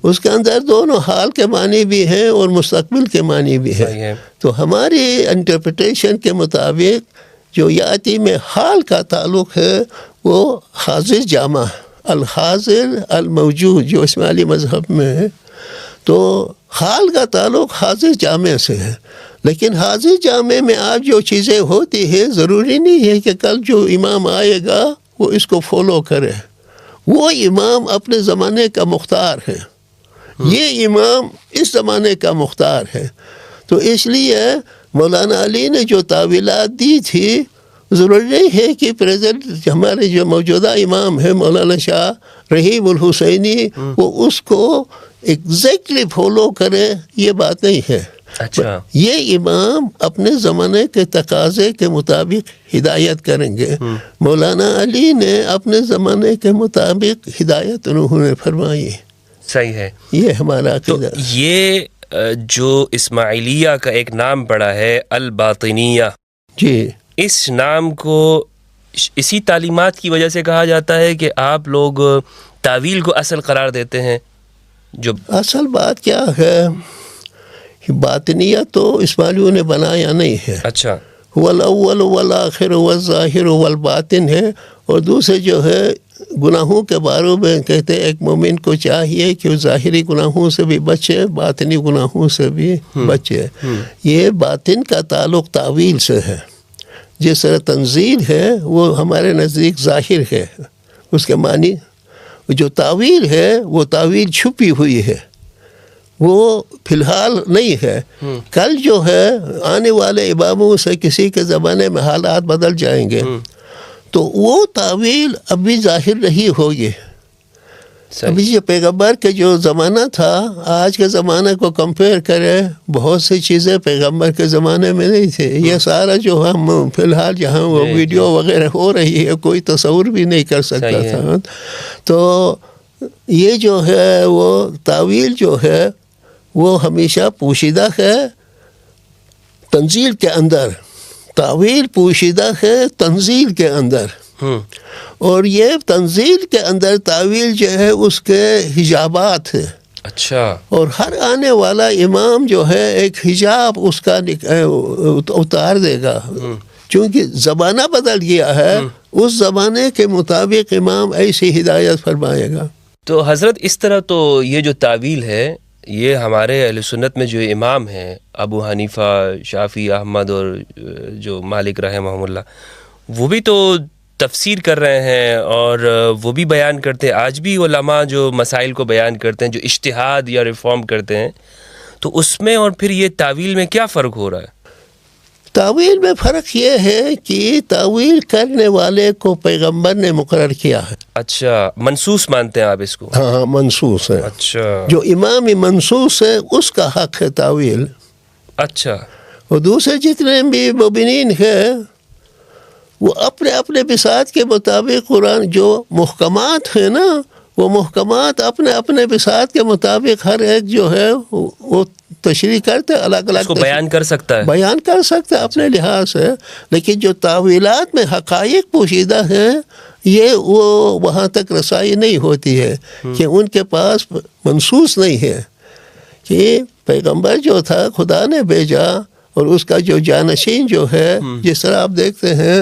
اس کے اندر دونوں حال کے معنی بھی ہیں اور مستقبل کے معنی بھی ہیں. تو ہماری انٹرپریٹیشن کے مطابق جو یاتی میں حال کا تعلق ہے وہ حاضر جامع، الحاضر الموجود جو اسماعیلی مذہب میں ہے، تو حال کا تعلق حاضر جامع سے ہے. لیکن حاضر جامع میں آج جو چیزیں ہوتی ہیں ضروری نہیں ہے کہ کل جو امام آئے گا وہ اس کو فالو کرے. وہ امام اپنے زمانے کا مختار ہے، یہ امام اس زمانے کا مختار ہے. تو اس لیے مولانا علی نے جو تعویلات دی تھی، ضروری نہیں ہے کہ پریزنٹ ہمارے جو موجودہ امام ہے مولانا شاہ رحیم الحسینی وہ اس کو ایگزیکٹلی فالو کرے، یہ بات نہیں ہے. اچھا، یہ امام اپنے زمانے کے تقاضے کے مطابق ہدایت کریں گے. مولانا علی نے اپنے زمانے کے مطابق ہدایت انہوں نے فرمائی. صحیح ہے. یہ ہمارا عقیدہ. تو یہ جو اسماعیلیہ کا ایک نام پڑا ہے الباطنیہ، جی، اس نام کو اسی تعلیمات کی وجہ سے کہا جاتا ہے کہ آپ لوگ تعویل کو اصل قرار دیتے ہیں. جو اصل بات کیا ہے، باطنیہ تو اسماعیلیوں نے بنایا نہیں ہے. اچھا، والاول والآخر والظاہر والباطن ہے. اور دوسرے جو ہے گناہوں کے بارے میں کہتے ہیں ایک مومن کو چاہیے کہ وہ ظاہری گناہوں سے بھی بچے، باطنی گناہوں سے بھی بچے. یہ باطن کا تعلق تعویل سے ہے. جس طرح تنزیل ہے وہ ہمارے نزدیک ظاہر ہے، اس کے معنی. جو تعویل ہے وہ تعویل چھپی ہوئی ہے، وہ فی الحال نہیں ہے. کل جو ہے آنے والے اماموں سے کسی کے زمانے میں حالات بدل جائیں گے تو وہ تعویل ابھی ظاہر نہیں ہوگی. ابھی یہ پیغمبر کے جو زمانہ تھا آج کے زمانے کو کمپیئر کرے، بہت سی چیزیں پیغمبر کے زمانے میں نہیں تھے. یہ سارا جو ہم فی الحال جہاں وہ ویڈیو وغیرہ ہو رہی ہے کوئی تصور بھی نہیں کر سکتا تھا. تو یہ جو ہے وہ تعویل جو ہے وہ ہمیشہ پوشیدہ ہے تنزیل کے اندر. تعویل پوشیدہ ہے تنزیل کے اندر. اور یہ تنزیل کے اندر تعویل جو ہے اس کے حجابات ہے. اچھا. اور ہر آنے والا امام جو ہے ایک حجاب اس کا اتار دے گا، چونکہ زمانہ بدل گیا ہے. اس زمانے کے مطابق امام ایسی ہدایت فرمائے گا. تو حضرت اس طرح تو یہ جو تعویل ہے یہ ہمارے اہل سنت میں جو امام ہیں ابو حنیفہ، شافعی، احمد اور جو مالک رحمہ اللہ، وہ بھی تو تفسیر کر رہے ہیں اور وہ بھی بیان کرتے ہیں. آج بھی علماء جو مسائل کو بیان کرتے ہیں، جو اجتہاد یا ریفارم کرتے ہیں، تو اس میں اور پھر یہ تعویل میں کیا فرق ہو رہا ہے؟ تعویل میں فرق یہ ہے کہ تعویل کرنے والے کو پیغمبر نے مقرر کیا ہے. اچھا، منسوس مانتے ہیں آپ اس کو؟ ہاں، منسوس ہے. اچھا، جو امام منسوس ہے اس کا حق ہے تعویل. اچھا. اور دوسرے جتنے بھی مومنین ہیں وہ اپنے اپنے بساط کے مطابق قرآن جو محکمات ہیں نا، وہ محکمات اپنے اپنے بساط کے مطابق ہر ایک جو ہے وہ تشریح کرتے، الگ الگ اس کو بیان کر سکتا ہے، بیان کر سکتا ہے اپنے لحاظ سے. لیکن جو تعویلات میں حقائق پوشیدہ ہیں یہ وہ وہاں تک رسائی نہیں ہوتی ہے کہ ان کے پاس منسوس نہیں ہے کہ پیغمبر جو تھا خدا نے بھیجا اور اس کا جو جانشین جو ہے، جس طرح آپ دیکھتے ہیں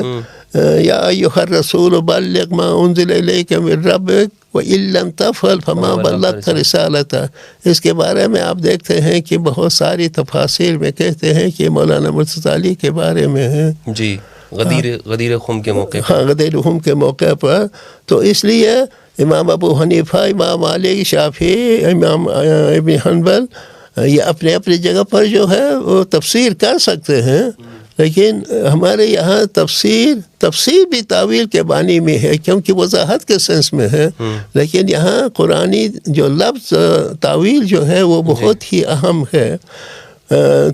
یا ایھا الرسول بلغ ما انزل الیک من ربک وان لم تفعل فما بلغت رسالتہ. اس کے بارے میں آپ دیکھتے ہیں کہ بہت ساری تفاسیر میں کہتے ہیں کہ مولانا مرتضیٰ علی کے بارے میں ہے. جی، غدیر خم کے موقع پر. ہاں، غدیر خم کے موقع پر. تو اس لیے امام ابو حنیفہ، امام مالک، شافعی، امام ابن حنبل یہ اپنے اپنی جگہ پر جو ہے وہ تفسیر کر سکتے ہیں. لیکن ہمارے یہاں تفسیر بھی تعویل کے معنی میں ہے کیونکہ وضاحت کے سینس میں ہے. لیکن یہاں قرآنی جو لفظ تعویل جو ہے وہ بہت ہی اہم ہے.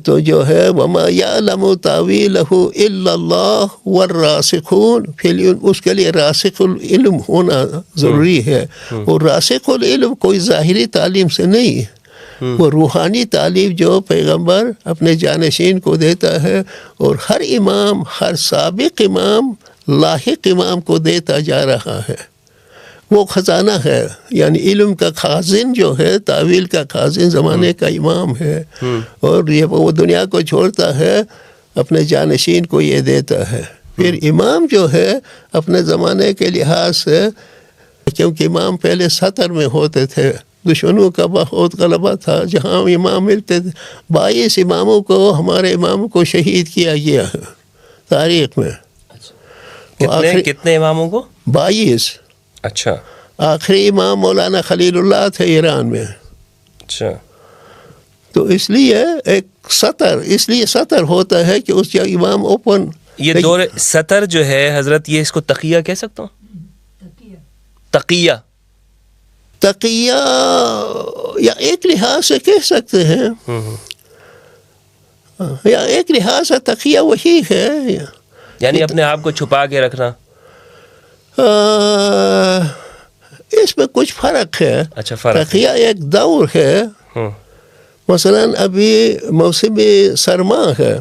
تو جو ہے وَمَا يَعْلَمُ تَعْوِيلَهُ إِلَّا اللَّهُ وَالرَّاسِخُونَ فِي الْعِلْمِ. اس کے لیے راسخ العلم ہونا ضروری ہے. اور راسخ العلم کوئی ظاہری تعلیم سے نہیں ہے، وہ روحانی تعلیم جو پیغمبر اپنے جانشین کو دیتا ہے، اور ہر امام، ہر سابق امام لاحق امام کو دیتا جا رہا ہے، وہ خزانہ ہے. یعنی علم کا خازن جو ہے، تعویل کا خازن زمانے کا امام ہے، اور یہ وہ دنیا کو چھوڑتا ہے، اپنے جانشین کو یہ دیتا ہے. پھر امام جو ہے اپنے زمانے کے لحاظ سے، کیونکہ امام پہلے سطر میں ہوتے تھے، دشمنوں کا بہت غلبہ تھا، جہاں امام ملتے تھے. 22 اماموں کو، ہمارے اماموں کو شہید کیا گیا ہے تاریخ میں. کتنے اماموں کو؟ 22. اچھا. آخری امام مولانا خلیل اللہ تھے ایران میں. اچھا. تو اس لیے ایک سطر، اس لیے سطر ہوتا ہے کہ اس کا امام اوپن. یہ دور سطر جو ہے حضرت، یہ اس کو تقیہ کہہ سکتا ہوں؟ تقیہ یا ایک لحاظ سے کہہ سکتے ہیں، یا ایک لحاظ سے تقیہ وہی ہے، یعنی اپنے آپ کو چھپا کے رکھنا. اس میں کچھ فرق ہے. اچھا، فرق. تقیہ ایک دور ہے. مثلا ابھی موسم سرما ہے،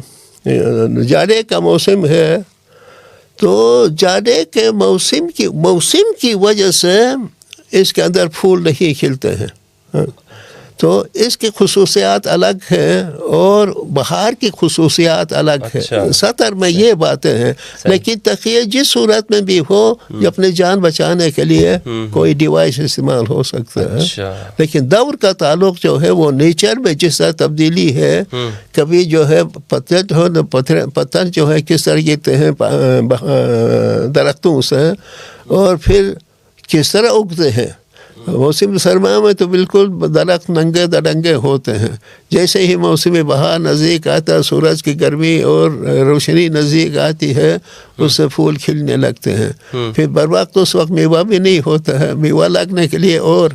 جاڑے کا موسم ہے، تو جاڑے کے موسم کی وجہ سے اس کے اندر پھول نہیں کھلتے ہیں، تو اس کی خصوصیات الگ ہیں اور بہار کی خصوصیات الگ ہیں. سطر میں یہ باتیں ہیں. لیکن تقیہ جس صورت میں بھی ہو، اپنے جان بچانے کے لیے کوئی ڈیوائس استعمال ہو سکتا ہے. لیکن دور کا تعلق جو ہے وہ نیچر میں جس طرح تبدیلی ہے، کبھی جو ہے پتھر جو ہے کس طرح گرتے ہیں درختوں سے، اور پھر کس طرح اگتے ہیں. موسم سرما میں تو بالکل درخت ننگے درنگے ہوتے ہیں. جیسے ہی موسم بہار نزدیک آتا، سورج کی گرمی اور روشنی نزدیک آتی ہے، اس سے پھول کھلنے لگتے ہیں. پھر بر وقت اس وقت میوہ بھی نہیں ہوتا ہے. میوہ لگنے کے لیے اور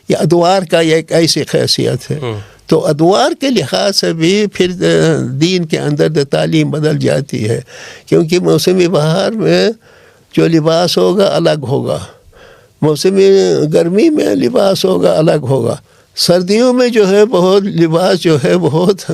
یہ ادوار کا ایک ایسی خاصیت ہے. تو ادوار کے لحاظ سے بھی پھر دین کے اندر تعلیم بدل جاتی ہے، کیونکہ موسم بہار میں جو لباس ہوگا الگ ہوگا، موسم گرمی میں لباس ہوگا الگ ہوگا، سردیوں میں جو ہے بہت لباس جو ہے بہت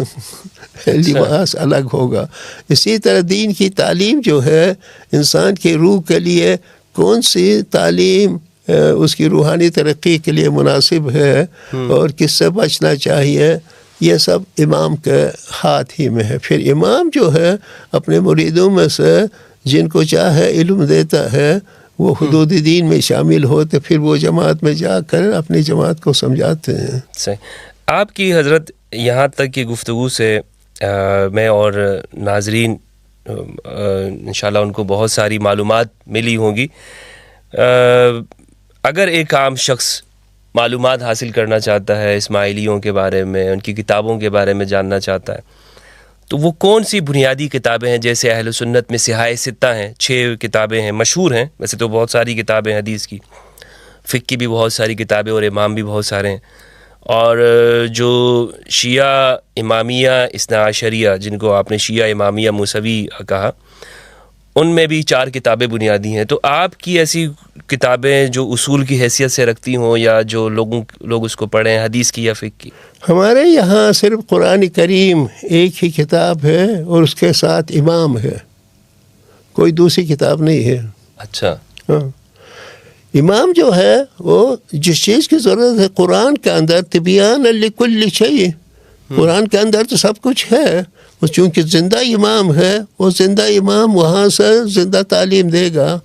لباس الگ ہوگا. اسی طرح دین کی تعلیم جو ہے انسان کی روح کے لیے کون سی تعلیم اس کی روحانی ترقی کے لیے مناسب ہے اور کس سے بچنا چاہیے، یہ سب امام کے ہاتھ ہی میں ہے. پھر امام جو ہے اپنے مریدوں میں سے جن کو چاہے علم دیتا ہے، وہ حدود دین میں شامل ہوتے، پھر وہ جماعت میں جا کر اپنی جماعت کو سمجھاتے ہیں. صحیح. آپ کی حضرت یہاں تک کی گفتگو سے میں اور ناظرین انشاءاللہ ان کو بہت ساری معلومات ملی ہوں گی. اگر ایک عام شخص معلومات حاصل کرنا چاہتا ہے اسماعیلیوں کے بارے میں، ان کی کتابوں کے بارے میں جاننا چاہتا ہے، تو وہ کون سی بنیادی کتابیں ہیں؟ جیسے اہل سنت میں صحاح ستہ ہیں، 6 کتابیں ہیں، مشہور ہیں. ویسے تو بہت ساری کتابیں حدیث کی، فقہ کی بھی بہت ساری کتابیں، اور امام بھی بہت سارے ہیں. اور جو شیعہ امامیہ اثنا عشریہ، جن کو آپ نے شیعہ امامیہ موسوی کہا، ان میں بھی 4 کتابیں بنیادی ہیں. تو آپ کی ایسی کتابیں جو اصول کی حیثیت سے رکھتی ہوں، یا جو لوگ اس کو پڑھیں، حدیث کی یا فقہ کی؟ ہمارے یہاں صرف قرآن کریم ایک ہی کتاب ہے، اور اس کے ساتھ امام ہے، کوئی دوسری کتاب نہیں ہے. اچھا. ہاں، امام جو ہے وہ جس چیز کی ضرورت ہے قرآن کے اندر، تبیان لکل شیء، قرآن کے اندر تو سب کچھ ہے. وہ چونکہ زندہ امام ہے، وہ زندہ امام وہاں سے زندہ تعلیم دے گا،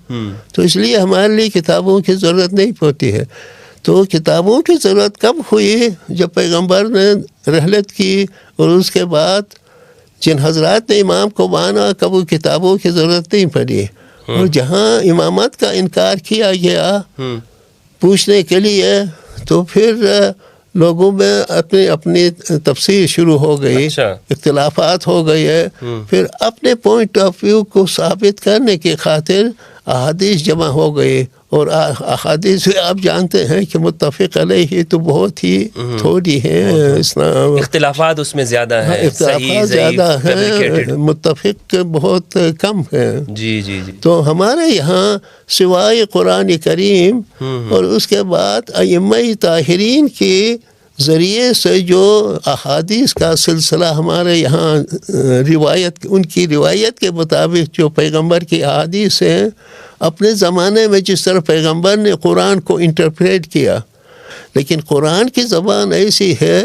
تو اس لیے ہمارے لیے کتابوں کی ضرورت نہیں پڑتی ہے. تو کتابوں کی ضرورت کب ہوئی؟ جب پیغمبر نے رحلت کی، اور اس کے بعد جن حضرات نے امام کو مانا، کبھی کتابوں کی ضرورت نہیں پڑی. اور جہاں امامت کا انکار کیا گیا پوچھنے کے لیے، تو پھر لوگوں میں اپنی تفسیر شروع ہو گئی. اختلافات ہو گئی ہے. پھر اپنے پوائنٹ آف ویو کو ثابت کرنے کی خاطر احادیث جمع ہو گئی، اور احادیث آپ جانتے ہیں کہ متفق علیہ تو بہت ہی تھوڑی ہیں. اختلافات اس میں زیادہ ہیں، اختلافات زیادہ ہیں، متفق بہت کم ہیں. جی جی جی. تو ہمارے یہاں سوائے قرآن کریم اور اس کے بعد ائمہ طاہرین کی ذریعے سے جو احادیث کا سلسلہ ہمارے یہاں روایت، ان کی روایت کے مطابق جو پیغمبر کی احادیث ہیں، اپنے زمانے میں جس طرح پیغمبر نے قرآن کو انٹرپریٹ کیا، لیکن قرآن کی زبان ایسی ہے،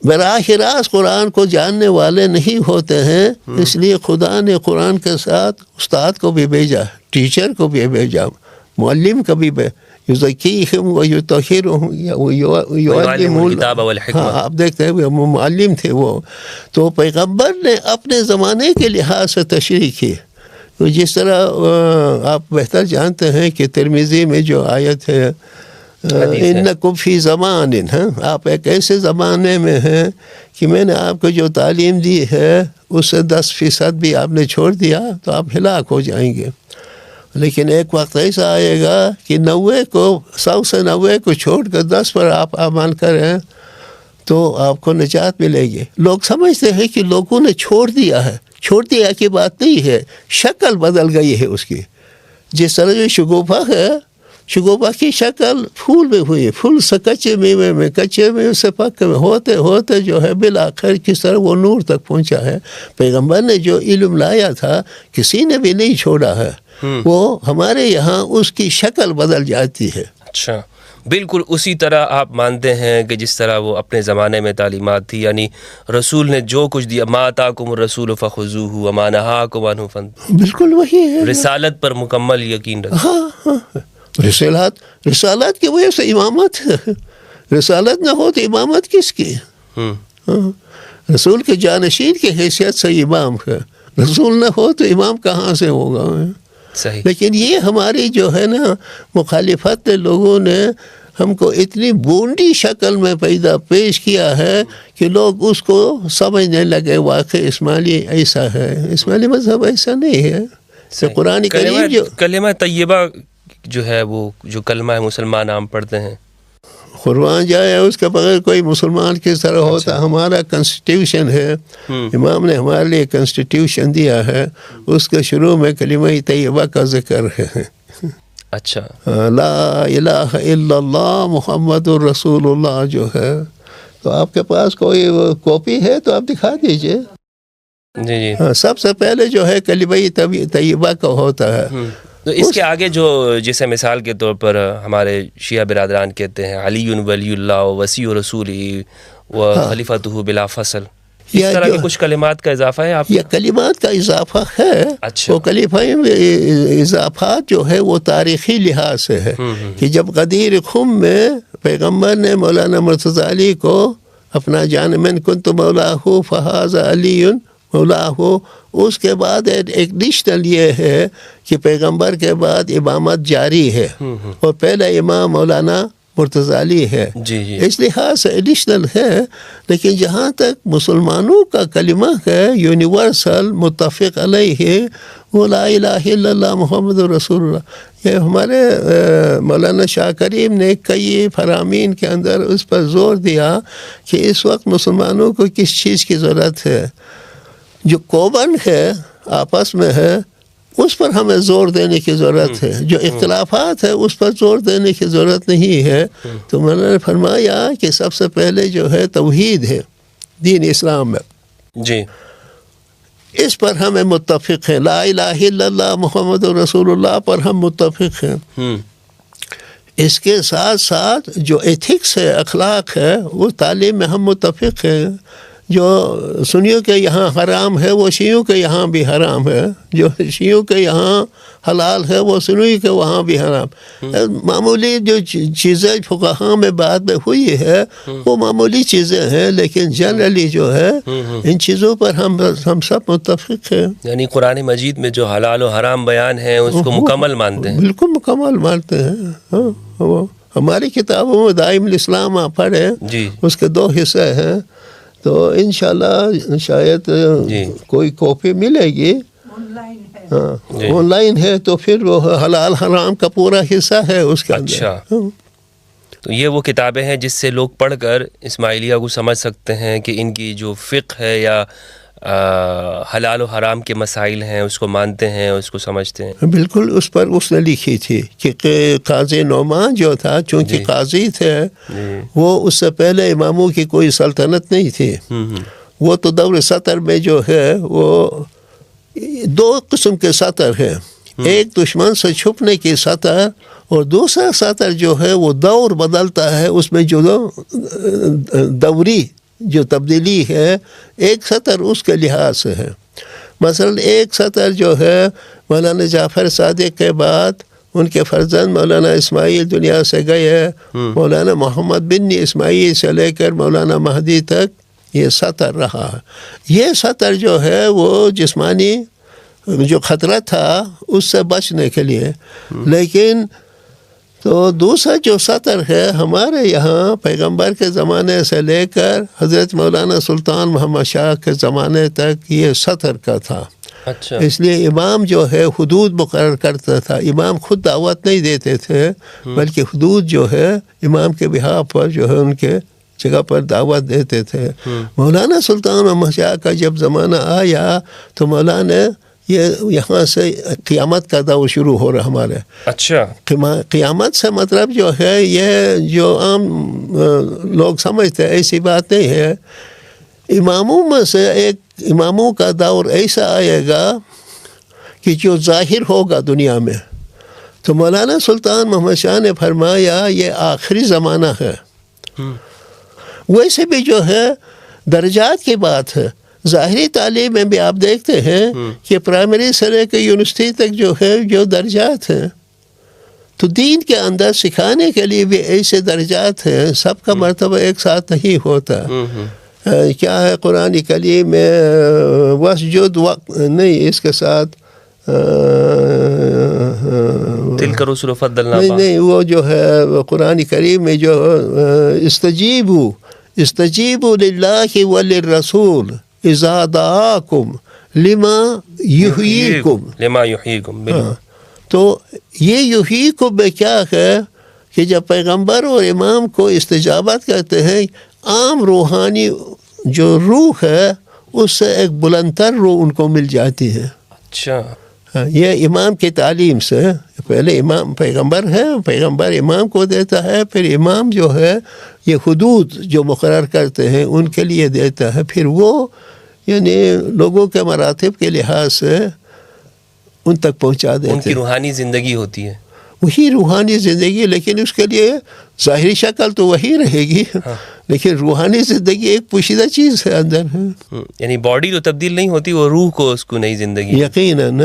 براہ راست قرآن کو جاننے والے نہیں ہوتے ہیں، اس لیے خدا نے قرآن کے ساتھ استاد کو بھی بھیجا، ٹیچر کو بھی بھیجا، معلم کو بھی یزکیہم ویطہرہم ویعلمہم الکتاب والحکمہ۔ ہاں، آپ دیکھتے ہیں وہ معلم تھے وہ۔ تو پیغمبر نے اپنے زمانے کے لحاظ سے تشریح کی، جس طرح آپ بہتر جانتے ہیں کہ ترمذی میں جو آیت ہے انکم فی زمان، آپ ایک ایسے زمانے میں ہیں کہ میں نے آپ کو جو تعلیم دی ہے اس سے 10% بھی آپ نے چھوڑ دیا تو آپ ہلاک ہو جائیں گے، لیکن ایک وقت ایسا آئے گا کہ 90 کو 100 سے 90 کو چھوڑ کر 10 پر آپ عمل کریں تو آپ کو نجات ملے گی۔ لوگ سمجھتے ہیں کہ لوگوں نے چھوڑ دیا ہے، چھوڑ دیا کی بات نہیں ہے، شکل بدل گئی ہے اس کی۔ جس طرح جو شگوفہ ہے، شگوفہ کی شکل پھول میں ہوئی، پھول سے کچے میوے میں، کچے میوے سے پکے میں ہوتے ہوتے جو ہے بالآخر کس طرح وہ نور تک پہنچا ہے۔ پیغمبر نے جو علم لایا تھا کسی نے بھی نہیں چھوڑا ہے، وہ ہمارے یہاں اس کی شکل بدل جاتی ہے۔ اچھا، بالکل اسی طرح آپ مانتے ہیں کہ جس طرح وہ اپنے زمانے میں تعلیمات تھی، یعنی رسول نے جو کچھ دیا، ما آتاکم الرسول فخذوہ وما نہاکم عنہ فانتہوا، بالکل وہی ہے، رسالت پر مکمل یقین رکھیں۔ ہاں، رسالت کی وجہ سے امامت ہے، رسالت نہ ہو تو امامت کس کی؟ رسول کے جانشین کی حیثیت سے امام ہے، رسول نہ ہو تو امام کہاں سے ہوگا؟ صحیح۔ لیکن یہ ہماری جو ہے نا مخالفت لوگوں نے ہم کو اتنی بونڈی شکل میں پیش کیا ہے کہ لوگ اس کو سمجھنے لگے واقعی اسماعیلی ایسا ہے۔ اسماعیلی مذہب ایسا نہیں ہے۔ قرآن کریم جو کلمہ طیبہ جو ہے، وہ جو کلمہ ہے مسلمان عام پڑھتے ہیں، قربان جائے اس کے بغیر کوئی مسلمان کس طرح ہوتا؟ ہمارا کنسٹیٹیوشن ہے، امام نے ہمارے لیے کنسٹیٹیوشن دیا ہے، اس کے شروع میں کلمہ طیبہ کا ذکر ہے۔ اچھا، لا الہ الا اللہ محمد الرسول اللہ جو ہے۔ تو آپ کے پاس کوئی کاپی ہے تو آپ دکھا دیجئے۔ جی جی، سب سے پہلے جو ہے کلمہ طیبہ کا ہوتا ہے۔ تو اس کے آگے جو جیسے مثال کے طور پر ہمارے شیعہ برادران کہتے ہیں علی ولی اللہ وسیع رسولی و خلیفۃہ بلا فصل، اس طرح کے کچھ کلمات کا اضافہ ہے آپ؟ یہ کلمات کا اضافہ ہے۔ اچھا، وہ کلمہ اضافات جو ہے وہ تاریخی لحاظ سے ہے کہ جب غدیر خم میں پیغمبر نے مولانا مرتضی علی کو اپنا جان من کنت مولاہ فہذا علی مولا ہو، اس کے بعد ایک ایڈیشنل یہ ہے کہ پیغمبر کے بعد امامت جاری ہے اور پہلا امام مولانا مرتضی علی ہے، اس لحاظ سے ایڈیشنل ہے۔ لیکن جہاں تک مسلمانوں کا کلمہ ہے یونیورسل متفق علیہ وہ لا الہ الا اللہ محمد رسول اللہ، یہ ہمارے مولانا شاہ کریم نے کئی فرامین کے اندر اس پر زور دیا کہ اس وقت مسلمانوں کو کس چیز کی ضرورت ہے، جو کوبن ہے آپس میں ہے اس پر ہمیں زور دینے کی ضرورت ہے، جو اختلافات ہے اس پر زور دینے کی ضرورت نہیں ہے۔ تو میں نے فرمایا کہ سب سے پہلے جو ہے توحید ہے دین اسلام میں، جی، اس پر ہمیں متفق ہیں، لا الہ الا اللہ محمد رسول اللہ پر ہم متفق ہیں۔ اس کے ساتھ ساتھ جو ایتھکس ہے، اخلاق ہے، وہ تعلیم میں ہم متفق ہیں۔ جو سنیوں کے یہاں حرام ہے وہ شیعوں کے یہاں بھی حرام ہے، جو شیعوں کے یہاں حلال ہے وہ سنیوں کے وہاں بھی حرام۔ معمولی جو چیزیں فقہاء میں بعد میں ہوئی ہے وہ معمولی چیزیں ہیں، لیکن جنرلی جو ہے ان چیزوں پر ہم سب متفق ہیں۔ یعنی قرآن مجید میں جو حلال و حرام بیان ہے اس کو مکمل مانتے ہیں؟ بالکل مکمل مانتے ہیں۔ ہماری کتابوں میں دائم الاسلام آپ پڑھیں، اس کے 2 حصے ہیں، تو انشاءاللہ شاید کوئی کاپی ملے گی، آن لائن ہے تو پھر وہ حلال حرام کا پورا حصہ ہے اس کے اندر۔ اچھا، تو یہ وہ کتابیں ہیں جس سے لوگ پڑھ کر اسماعیلیہ کو سمجھ سکتے ہیں کہ ان کی جو فقہ ہے یا حلال و حرام کے مسائل ہیں اس کو مانتے ہیں، اس کو سمجھتے ہیں؟ بالکل، اس پر اس نے لکھی تھی کہ قاضی نعمان جو تھا، چونکہ قاضی تھے وہ اس سے پہلے اماموں کی کوئی سلطنت نہیں تھی، وہ تو دور سطر میں جو ہے وہ دو قسم کے سطر ہیں، ایک دشمن سے چھپنے کی سطر اور دوسرا سطر جو ہے وہ دور بدلتا ہے، اس میں جو دوری جو تبدیلی ہے ایک سطر اس کے لحاظ سے ہے۔ مثلا ایک سطر جو ہے مولانا جعفر صادق کے بعد ان کے فرزند مولانا اسماعیل دنیا سے گئے، مولانا محمد بن اسماعیل سے لے کر مولانا مہدی تک یہ سطر رہا۔ یہ سطر جو ہے وہ جسمانی جو خطرہ تھا اس سے بچنے کے لیے، لیکن تو دوسرا جو سطر ہے ہمارے یہاں پیغمبر کے زمانے سے لے کر حضرت مولانا سلطان محمد شاہ کے زمانے تک یہ سطر کا تھا۔ اچھا، اس لیے امام جو ہے حدود مقرر کرتا تھا، امام خود دعوت نہیں دیتے تھے بلکہ حدود جو ہے امام کے بہاف پر جو ہے ان کے جگہ پر دعوت دیتے تھے۔ مولانا سلطان محمد شاہ کا جب زمانہ آیا تو مولانا یہاں سے قیامت کا دور شروع ہو رہا ہمارے۔ اچھا، قیامت سے مطلب جو ہے یہ جو عام لوگ سمجھتے ہیں ایسی بات نہیں ہے، اماموں میں سے ایک اماموں کا دور ایسا آئے گا کہ جو ظاہر ہوگا دنیا میں۔ تو مولانا سلطان محمد شاہ نے فرمایا یہ آخری زمانہ ہے۔ ویسے بھی جو ہے درجات کی بات ہے، ظاہری تعلیم میں بھی آپ دیکھتے ہیں کہ پرائمری سے لے کے یونیورسٹی تک جو ہے جو درجات ہیں، تو دین کے اندر سکھانے کے لیے بھی ایسے درجات ہیں، سب کا مرتبہ ایک ساتھ نہیں ہوتا۔ کیا ہے قرآن کریم میں وسجد وقت نہیں، اس کے ساتھ تلک الرسل فضلنا نہیں وہ جو ہے قرآن کریم میں جو استجیبوا للہ وللرسول اذا دعاکم لما یحییکم تو یہ یحییکم میں کیا ہے کہ جب پیغمبر اور امام کو استجابت کرتے ہیں، عام روحانی جو روح ہے اس سے ایک بلندتر روح ان کو مل جاتی ہے۔ اچھا، یہ امام کی تعلیم سے، پہلے امام پیغمبر ہے، پیغمبر امام کو دیتا ہے، پھر امام جو ہے یہ حدود جو مقرر کرتے ہیں ان کے لیے دیتا ہے، پھر وہ یعنی لوگوں کے مراتب کے لحاظ سے ان تک پہنچا دیتے ہیں۔ ان کی روحانی زندگی ہوتی ہے، وہی روحانی زندگی، لیکن اس کے لیے ظاہری شکل تو وہی رہے گی، لیکن روحانی زندگی ایک پوشیدہ چیز ہے اندر ہے، یعنی باڈی تو تبدیل نہیں ہوتی، وہ روح کو اس کو نئی زندگی۔ یقیناً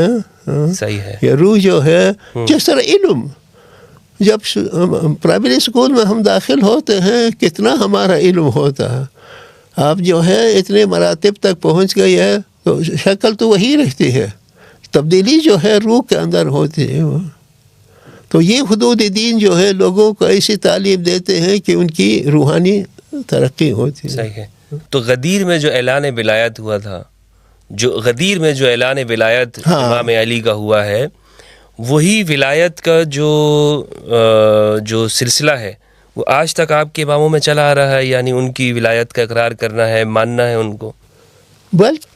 صحیح ہے۔ یہ روح جو ہے جس طرح علم، جب پرائمری اسکول میں ہم داخل ہوتے ہیں کتنا ہمارا علم ہوتا ہے، آپ جو ہے اتنے مراتب تک پہنچ گئی ہے تو شکل تو وہی رہتی ہے، تبدیلی جو ہے روح کے اندر ہوتی ہے۔ تو یہ حدود دین جو ہے لوگوں کو ایسی تعلیم دیتے ہیں کہ ان کی روحانی ترقی ہوتی ہے۔ صحیح ہے۔ تو غدیر میں جو اعلان ولایت ہوا تھا، غدیر میں جو اعلان ولایت امام علی کا ہوا ہے، وہی ولایت کا جو سلسلہ ہے وہ آج تک آپ کے اماموں میں چلا آ رہا ہے، یعنی ان کی ولایت کا اقرار کرنا ہے، ماننا ہے ان کو،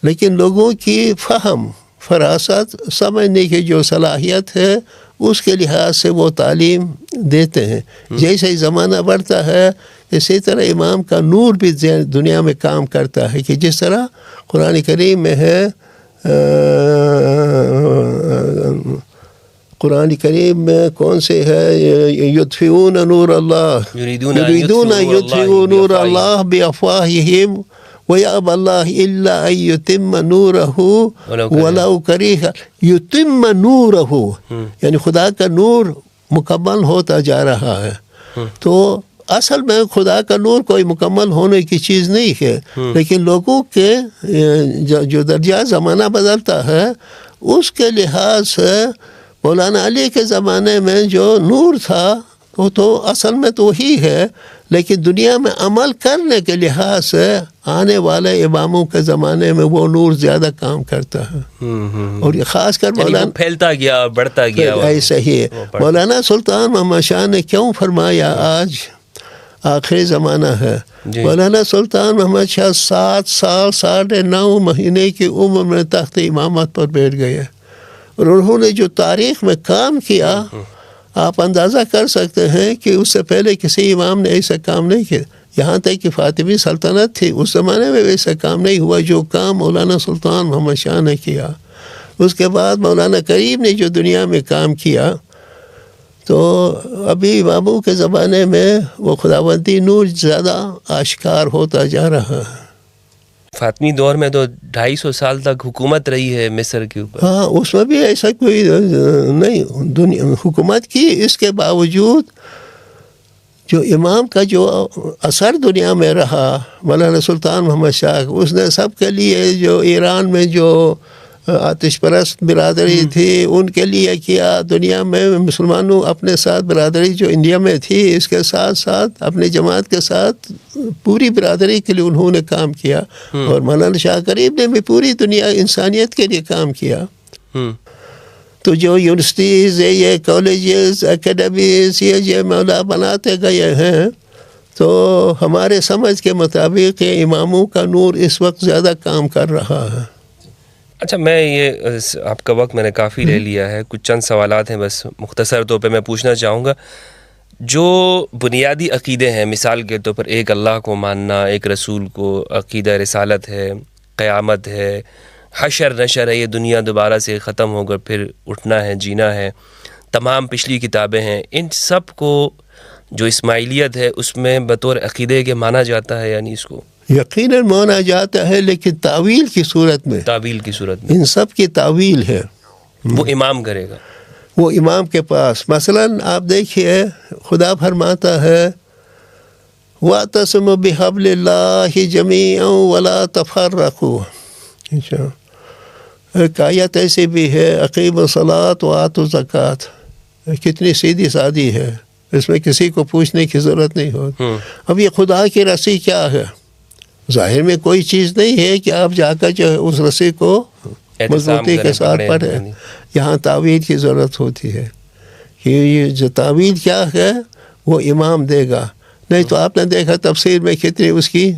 لیکن لوگوں کی فہم، فراست، سمجھنے کی جو صلاحیت ہے اس کے لحاظ سے وہ تعلیم دیتے ہیں۔ جیسے ہی زمانہ بڑھتا ہے اسی طرح امام کا نور بھی دنیا میں کام کرتا ہے، کہ جس طرح قرآن کریم میں ہے، قرآن کریم میں کون سے ہے، یطفئون نور اللہ، یریدون یطفئوا نور اللہ بافواہہم وَيَأْبَى اللَّهُ إِلَّا أَن يُتِمَّ نُورَهُ وَلَوْ كَرِهَ يُتِمَّ نُورَهُ، یعنی خدا کا نور مکمل ہوتا جا رہا ہے۔ تو اصل میں خدا کا نور کوئی مکمل ہونے کی چیز نہیں ہے، لیکن لوگوں کے جو درجہ زمانہ بدلتا ہے اس کے لحاظ سے مولانا علی کے زمانے میں جو نور تھا وہ تو اصل میں تو وہی ہے، لیکن دنیا میں عمل کرنے کے لحاظ سے آنے والے اماموں کے زمانے میں وہ نور زیادہ کام کرتا ہے، اور یہ خاص کر مولانا پھیلتا گیا، بڑھتا گیا۔ ایسا ہی مولانا سلطان محمد شاہ نے کیوں فرمایا، آخری زمانہ ہے. جی. مولانا سلطان محمد شاہ 7 سال 9.5 مہینے کی عمر میں تخت امامت پر بیٹھ گئے اور انہوں نے جو تاریخ میں کام کیا آپ اندازہ کر سکتے ہیں کہ اس سے پہلے کسی امام نے ایسا کام نہیں کیا. یہاں تک کہ فاطمی سلطنت تھی اس زمانے میں ویسا کام نہیں ہوا جو کام مولانا سلطان محمد شاہ نے کیا. اس کے بعد مولانا کریم نے جو دنیا میں کام کیا تو ابھی بابو کے زمانے میں وہ خداوندی نور زیادہ آشکار ہوتا جا رہا ہے. فاطمی دور میں تو 250 سال تک حکومت رہی ہے مصر کے اوپر. ہاں اس میں بھی ایسا کوئی نہیں دنیا حکومت کی. اس کے باوجود جو امام کا جو اثر دنیا میں رہا مولانا سلطان محمد شاہ اس نے سب کے لیے جو ایران میں جو آتش پرست برادری تھی ان کے لیے کیا. دنیا میں مسلمانوں اپنے ساتھ برادری جو انڈیا میں تھی اس کے ساتھ ساتھ اپنے جماعت کے ساتھ پوری برادری کے لیے انہوں نے کام کیا. اور مولانا شاہ کریم نے بھی پوری دنیا انسانیت کے لیے کام کیا. تو جو یونیورسٹیز یہ کالجز اکیڈمیز یہ مولا بناتے گئے ہیں تو ہمارے سمجھ کے مطابق یہ اماموں کا نور اس وقت زیادہ کام کر رہا ہے. اچھا میں یہ آپ کا وقت میں نے کافی لے لیا ہے. کچھ چند سوالات ہیں بس مختصر طور پہ میں پوچھنا چاہوں گا. جو بنیادی عقیدے ہیں مثال کے طور پر ایک اللہ کو ماننا, ایک رسول کو, عقیدہ رسالت ہے, قیامت ہے, حشر نشر ہے, یہ دنیا دوبارہ سے ختم ہو کر پھر اٹھنا ہے, جینا ہے, تمام پچھلی کتابیں ہیں, ان سب کو جو اسماعیلیت ہے اس میں بطور عقیدے کے مانا جاتا ہے یعنی اس کو یقیناً مانا جاتا ہے لیکن تعویل کی صورت میں. تعویل کی صورت میں ان سب کی تعویل ہے وہ امام کرے گا. وہ امام کے پاس مثلاً آپ دیکھیے خدا فرماتا ہے وَاعْتَصِمُوا بِحَبْلِ اللَّهِ جَمِيعًا وَلَا تَفَرَّقُوا. ایک آیت ایسی بھی ہے اقیموا الصلاۃ وآتوا الزکوٰۃ. کتنی سیدھی سادی ہے, اس میں کسی کو پوچھنے کی ضرورت نہیں ہوتی. اب یہ خدا کی رسی کیا ہے؟ ظاہر میں کوئی چیز نہیں ہے کہ آپ جا کر جو اس رسی کو مضبوطی کے ساتھ پڑھیں. یہاں تعویل کی ضرورت ہوتی ہے کہ یہ جو تعویل کیا ہے وہ امام دے گا. نہیں تو آپ نے دیکھا تفسیر میں کتنی اس کی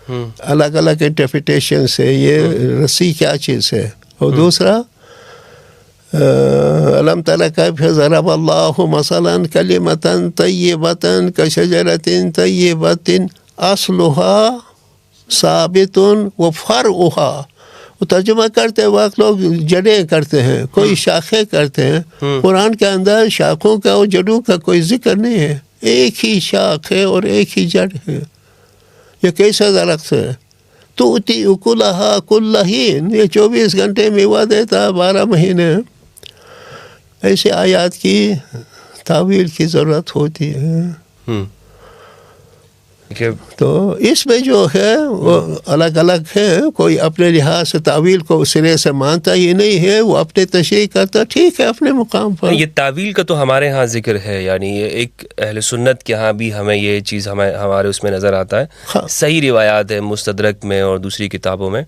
الگ الگ انٹرپریٹیشنس ہے. یہ رسی کیا چیز ہے. اور دوسرا الم تر کیف ضرب اللہ مثلا کلمۃ طیبۃ کشجرۃ طیبۃ اصلها ثابت وفرعها. وہ ترجمہ کرتے وقت لوگ جڑیں کرتے ہیں, کوئی شاخیں کرتے ہیں. قرآن کے اندر شاخوں کا اور جڑوں کا کوئی ذکر نہیں ہے. ایک ہی شاخ ہے اور ایک ہی جڑ ہے. یہ کیسا درخت ہے؟ تؤتی اکلہا کل حین. یہ 24 گھنٹے میوہ دیتا 12 مہینے. ایسے آیات کی تعویل کی ضرورت ہوتی ہے. تو اس میں جو ہے وہ الگ الگ ہے. کوئی اپنے لحاظ سے تعویل کو سرے سے مانتا ہی نہیں ہے, وہ اپنے تشریح کرتا ٹھیک ہے اپنے مقام پر. یہ تعویل کا تو ہمارے ہاں ذکر ہے, یعنی ایک اہل سنت کے ہاں بھی ہمیں یہ چیز ہمارے اس میں نظر آتا ہے. صحیح روایات ہے مستدرک میں اور دوسری کتابوں میں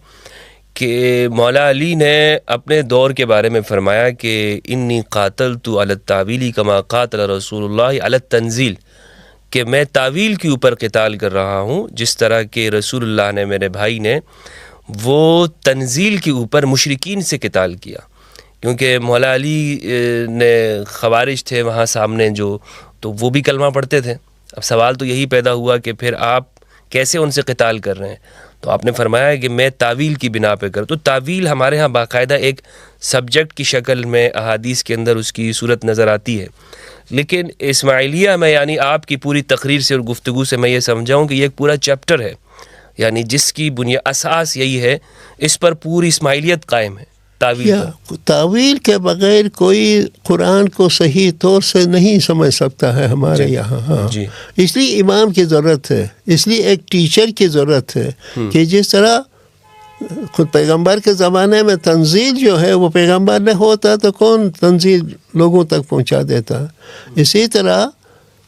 کہ مولا علی نے اپنے دور کے بارے میں فرمایا کہ انی قاتلت علی التعویل کما قاتل رسول اللہ علی التنزیل, کہ میں تعویل کے اوپر قتال کر رہا ہوں جس طرح کہ رسول اللہ نے, میرے بھائی نے, وہ تنزیل کے اوپر مشرکین سے قتال کیا. کیونکہ مولا علی نے خوارج تھے وہاں سامنے جو, تو وہ بھی کلمہ پڑھتے تھے. اب سوال تو یہی پیدا ہوا کہ پھر آپ کیسے ان سے قتال کر رہے ہیں؟ تو آپ نے فرمایا کہ میں تعویل کی بنا پہ کر. تو تعویل ہمارے ہاں باقاعدہ ایک سبجیکٹ کی شکل میں احادیث کے اندر اس کی صورت نظر آتی ہے. لیکن اسماعیلیہ میں یعنی آپ کی پوری تقریر سے اور گفتگو سے میں یہ سمجھاؤں کہ یہ ایک پورا چیپٹر ہے, یعنی جس کی بنیاد اساس یہی ہے, اس پر پوری اسماعیلیت قائم ہے. تعویل کے بغیر کوئی قرآن کو صحیح طور سے نہیں سمجھ سکتا ہے ہمارے یہاں. جی. اس لیے امام کی ضرورت ہے, اس لیے ایک ٹیچر کی ضرورت ہے کہ جس طرح خود پیغمبر کے زمانے میں تنزیل جو ہے وہ پیغمبر نہ ہوتا تو کون تنزیل لوگوں تک پہنچا دیتا. اسی طرح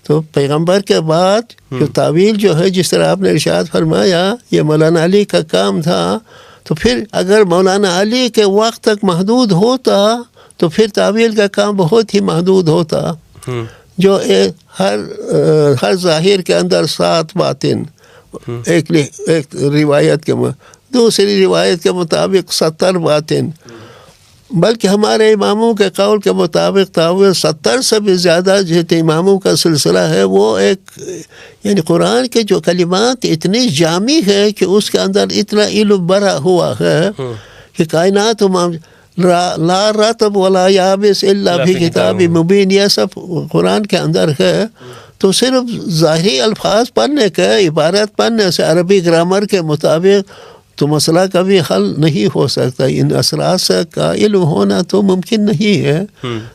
تو پیغمبر کے بعد جو تعویل جو ہے جس طرح آپ نے ارشاد فرمایا یہ مولانا علی کا کام تھا, تو پھر اگر مولانا علی کے وقت تک محدود ہوتا تو پھر تعویل کا کام بہت ہی محدود ہوتا. جو ہر ظاہر کے اندر 7 باطن، ایک روایت کے دوسری روایت کے مطابق 70 باطن، بلکہ ہمارے اماموں کے قول کے مطابق 70 سے بھی زیادہ جو اماموں کا سلسلہ ہے، وہ ایک یعنی قرآن کے جو کلمات اتنی جامع ہے کہ اس کے اندر اتنا علم بھرا ہوا ہے کہ کائنات لا رطب ولا یابس الا فی کتاب مبین، یہ سب قرآن کے اندر ہے۔ تو صرف ظاہری الفاظ پڑھنے کا، عبارت پڑھنے سے عربی گرامر کے مطابق تو مسئلہ کبھی حل نہیں ہو سکتا، ان اثرات کا علم ہونا تو ممکن نہیں ہے۔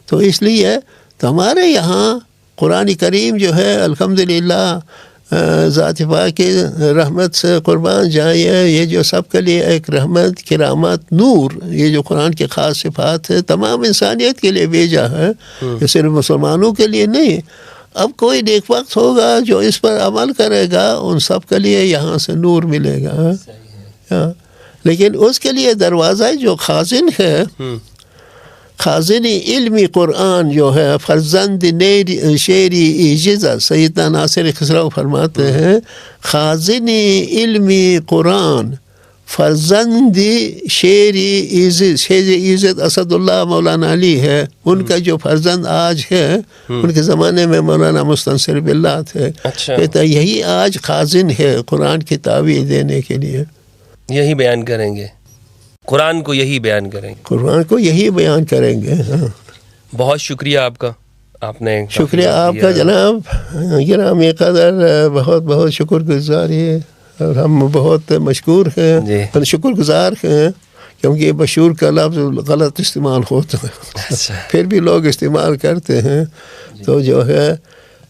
تو اس لیے تو ہمارے یہاں قرآن کریم جو ہے الحمدللہ ذات پاک کی رحمت سے قربان جائے، یہ جو سب کے لیے ایک رحمت، کرامت، نور، یہ جو قرآن کی خاص صفات ہے تمام انسانیت کے لیے بھیجا ہے، یہ صرف مسلمانوں کے لیے نہیں۔ اب کوئی نیک وقت ہوگا جو اس پر عمل کرے گا، ان سب کے لیے یہاں سے نور ملے گا۔ لیکن اس کے لیے دروازہ جو خازن ہے، خازن علمی قرآن جو ہے، فرزند شیری ایجزہ، سیدنا ناصر خسرو فرماتے ہیں خازن علمی قرآن فرزند شیری ایزد اسد اللہ مولانا علی ہے، ان کا جو فرزند آج ہے، ان کے زمانے میں مولانا مستنصر باللہ تھے، کہتا یہی آج خازن ہے قرآن کی تعویذ دینے کے لیے، یہی بیان کریں گے قرآن کو، یہی بیان کریں گے قرآن کو، یہی بیان کریں گے۔ بہت شکریہ آپ کا، آپ نے شکریہ آپ کا جناب گرامی قدر، بہت بہت شکر گزاری ہے، اور ہم بہت مشکور ہیں اور شکر گزار ہیں، کیونکہ بشور کا لفظ غلط استعمال ہوتا ہے، پھر بھی لوگ استعمال کرتے ہیں۔ تو جو ہے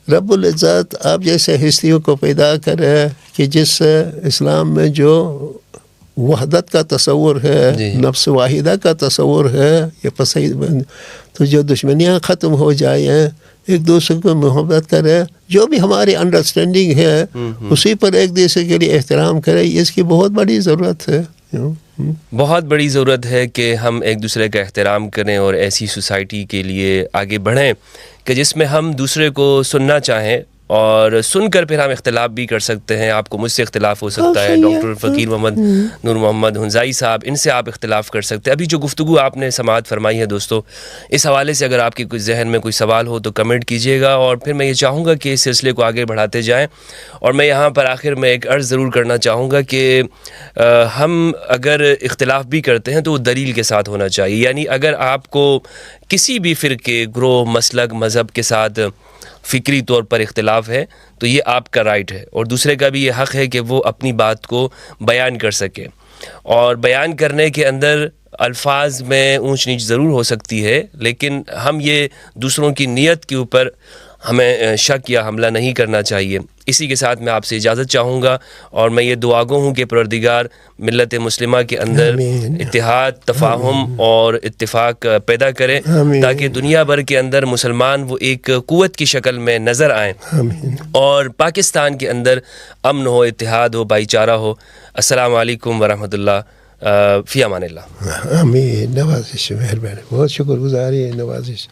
رب العزت آپ جیسے ہستیوں کو پیدا کرے کہ جس اسلام میں جو وحدت کا تصور ہے، نفس واحدہ کا تصور ہے، یہ پسند، تو جو دشمنیاں ختم ہو جائیں، ایک دوسرے کو محبت کرے، جو بھی ہماری انڈرسٹینڈنگ ہے اسی پر ایک دوسرے کے لیے احترام کرے، اس کی بہت بڑی ضرورت ہے۔ بہت بڑی ضرورت ہے کہ ہم ایک دوسرے کا احترام کریں اور ایسی سوسائٹی کے لیے آگے بڑھیں کہ جس میں ہم دوسرے کو سننا چاہیں، اور سن کر پھر ہم اختلاف بھی کر سکتے ہیں۔ آپ کو مجھ سے اختلاف ہو سکتا ہے، ڈاکٹر فقیر محمد نور محمد ہنزائی صاحب، ان سے آپ اختلاف کر سکتے ہیں۔ ابھی جو گفتگو آپ نے سماعت فرمائی ہے دوستو، اس حوالے سے اگر آپ کے کوئی ذہن میں کوئی سوال ہو تو کمنٹ کیجیے گا، اور پھر میں یہ چاہوں گا کہ اس سلسلے کو آگے بڑھاتے جائیں۔ اور میں یہاں پر آخر میں ایک عرض ضرور کرنا چاہوں گا کہ ہم اگر اختلاف بھی کرتے ہیں تو وہ دلیل کے ساتھ ہونا چاہیے، یعنی اگر آپ کو کسی بھی فرقے، گروہ، مسلک، مذہب کے ساتھ فکری طور پر اختلاف ہے تو یہ آپ کا رائٹ ہے، اور دوسرے کا بھی یہ حق ہے کہ وہ اپنی بات کو بیان کر سکے، اور بیان کرنے کے اندر الفاظ میں اونچ نیچ ضرور ہو سکتی ہے، لیکن ہم یہ دوسروں کی نیت کے اوپر ہمیں شک یا حملہ نہیں کرنا چاہیے۔ اسی کے ساتھ میں آپ سے اجازت چاہوں گا، اور میں یہ دعا گو ہوں کہ پروردگار ملت مسلمہ کے اندر اتحاد، تفاہم اور اتفاق پیدا کرے، تاکہ دنیا بھر کے اندر مسلمان وہ ایک قوت کی شکل میں نظر آئیں، اور پاکستان کے اندر امن ہو، اتحاد ہو، بھائی چارہ ہو۔ السلام علیکم ورحمۃ اللہ، فی امان اللہ۔ آمین۔ نوازش، مہربانی، بہت شکر گزاری ہے، نوازش۔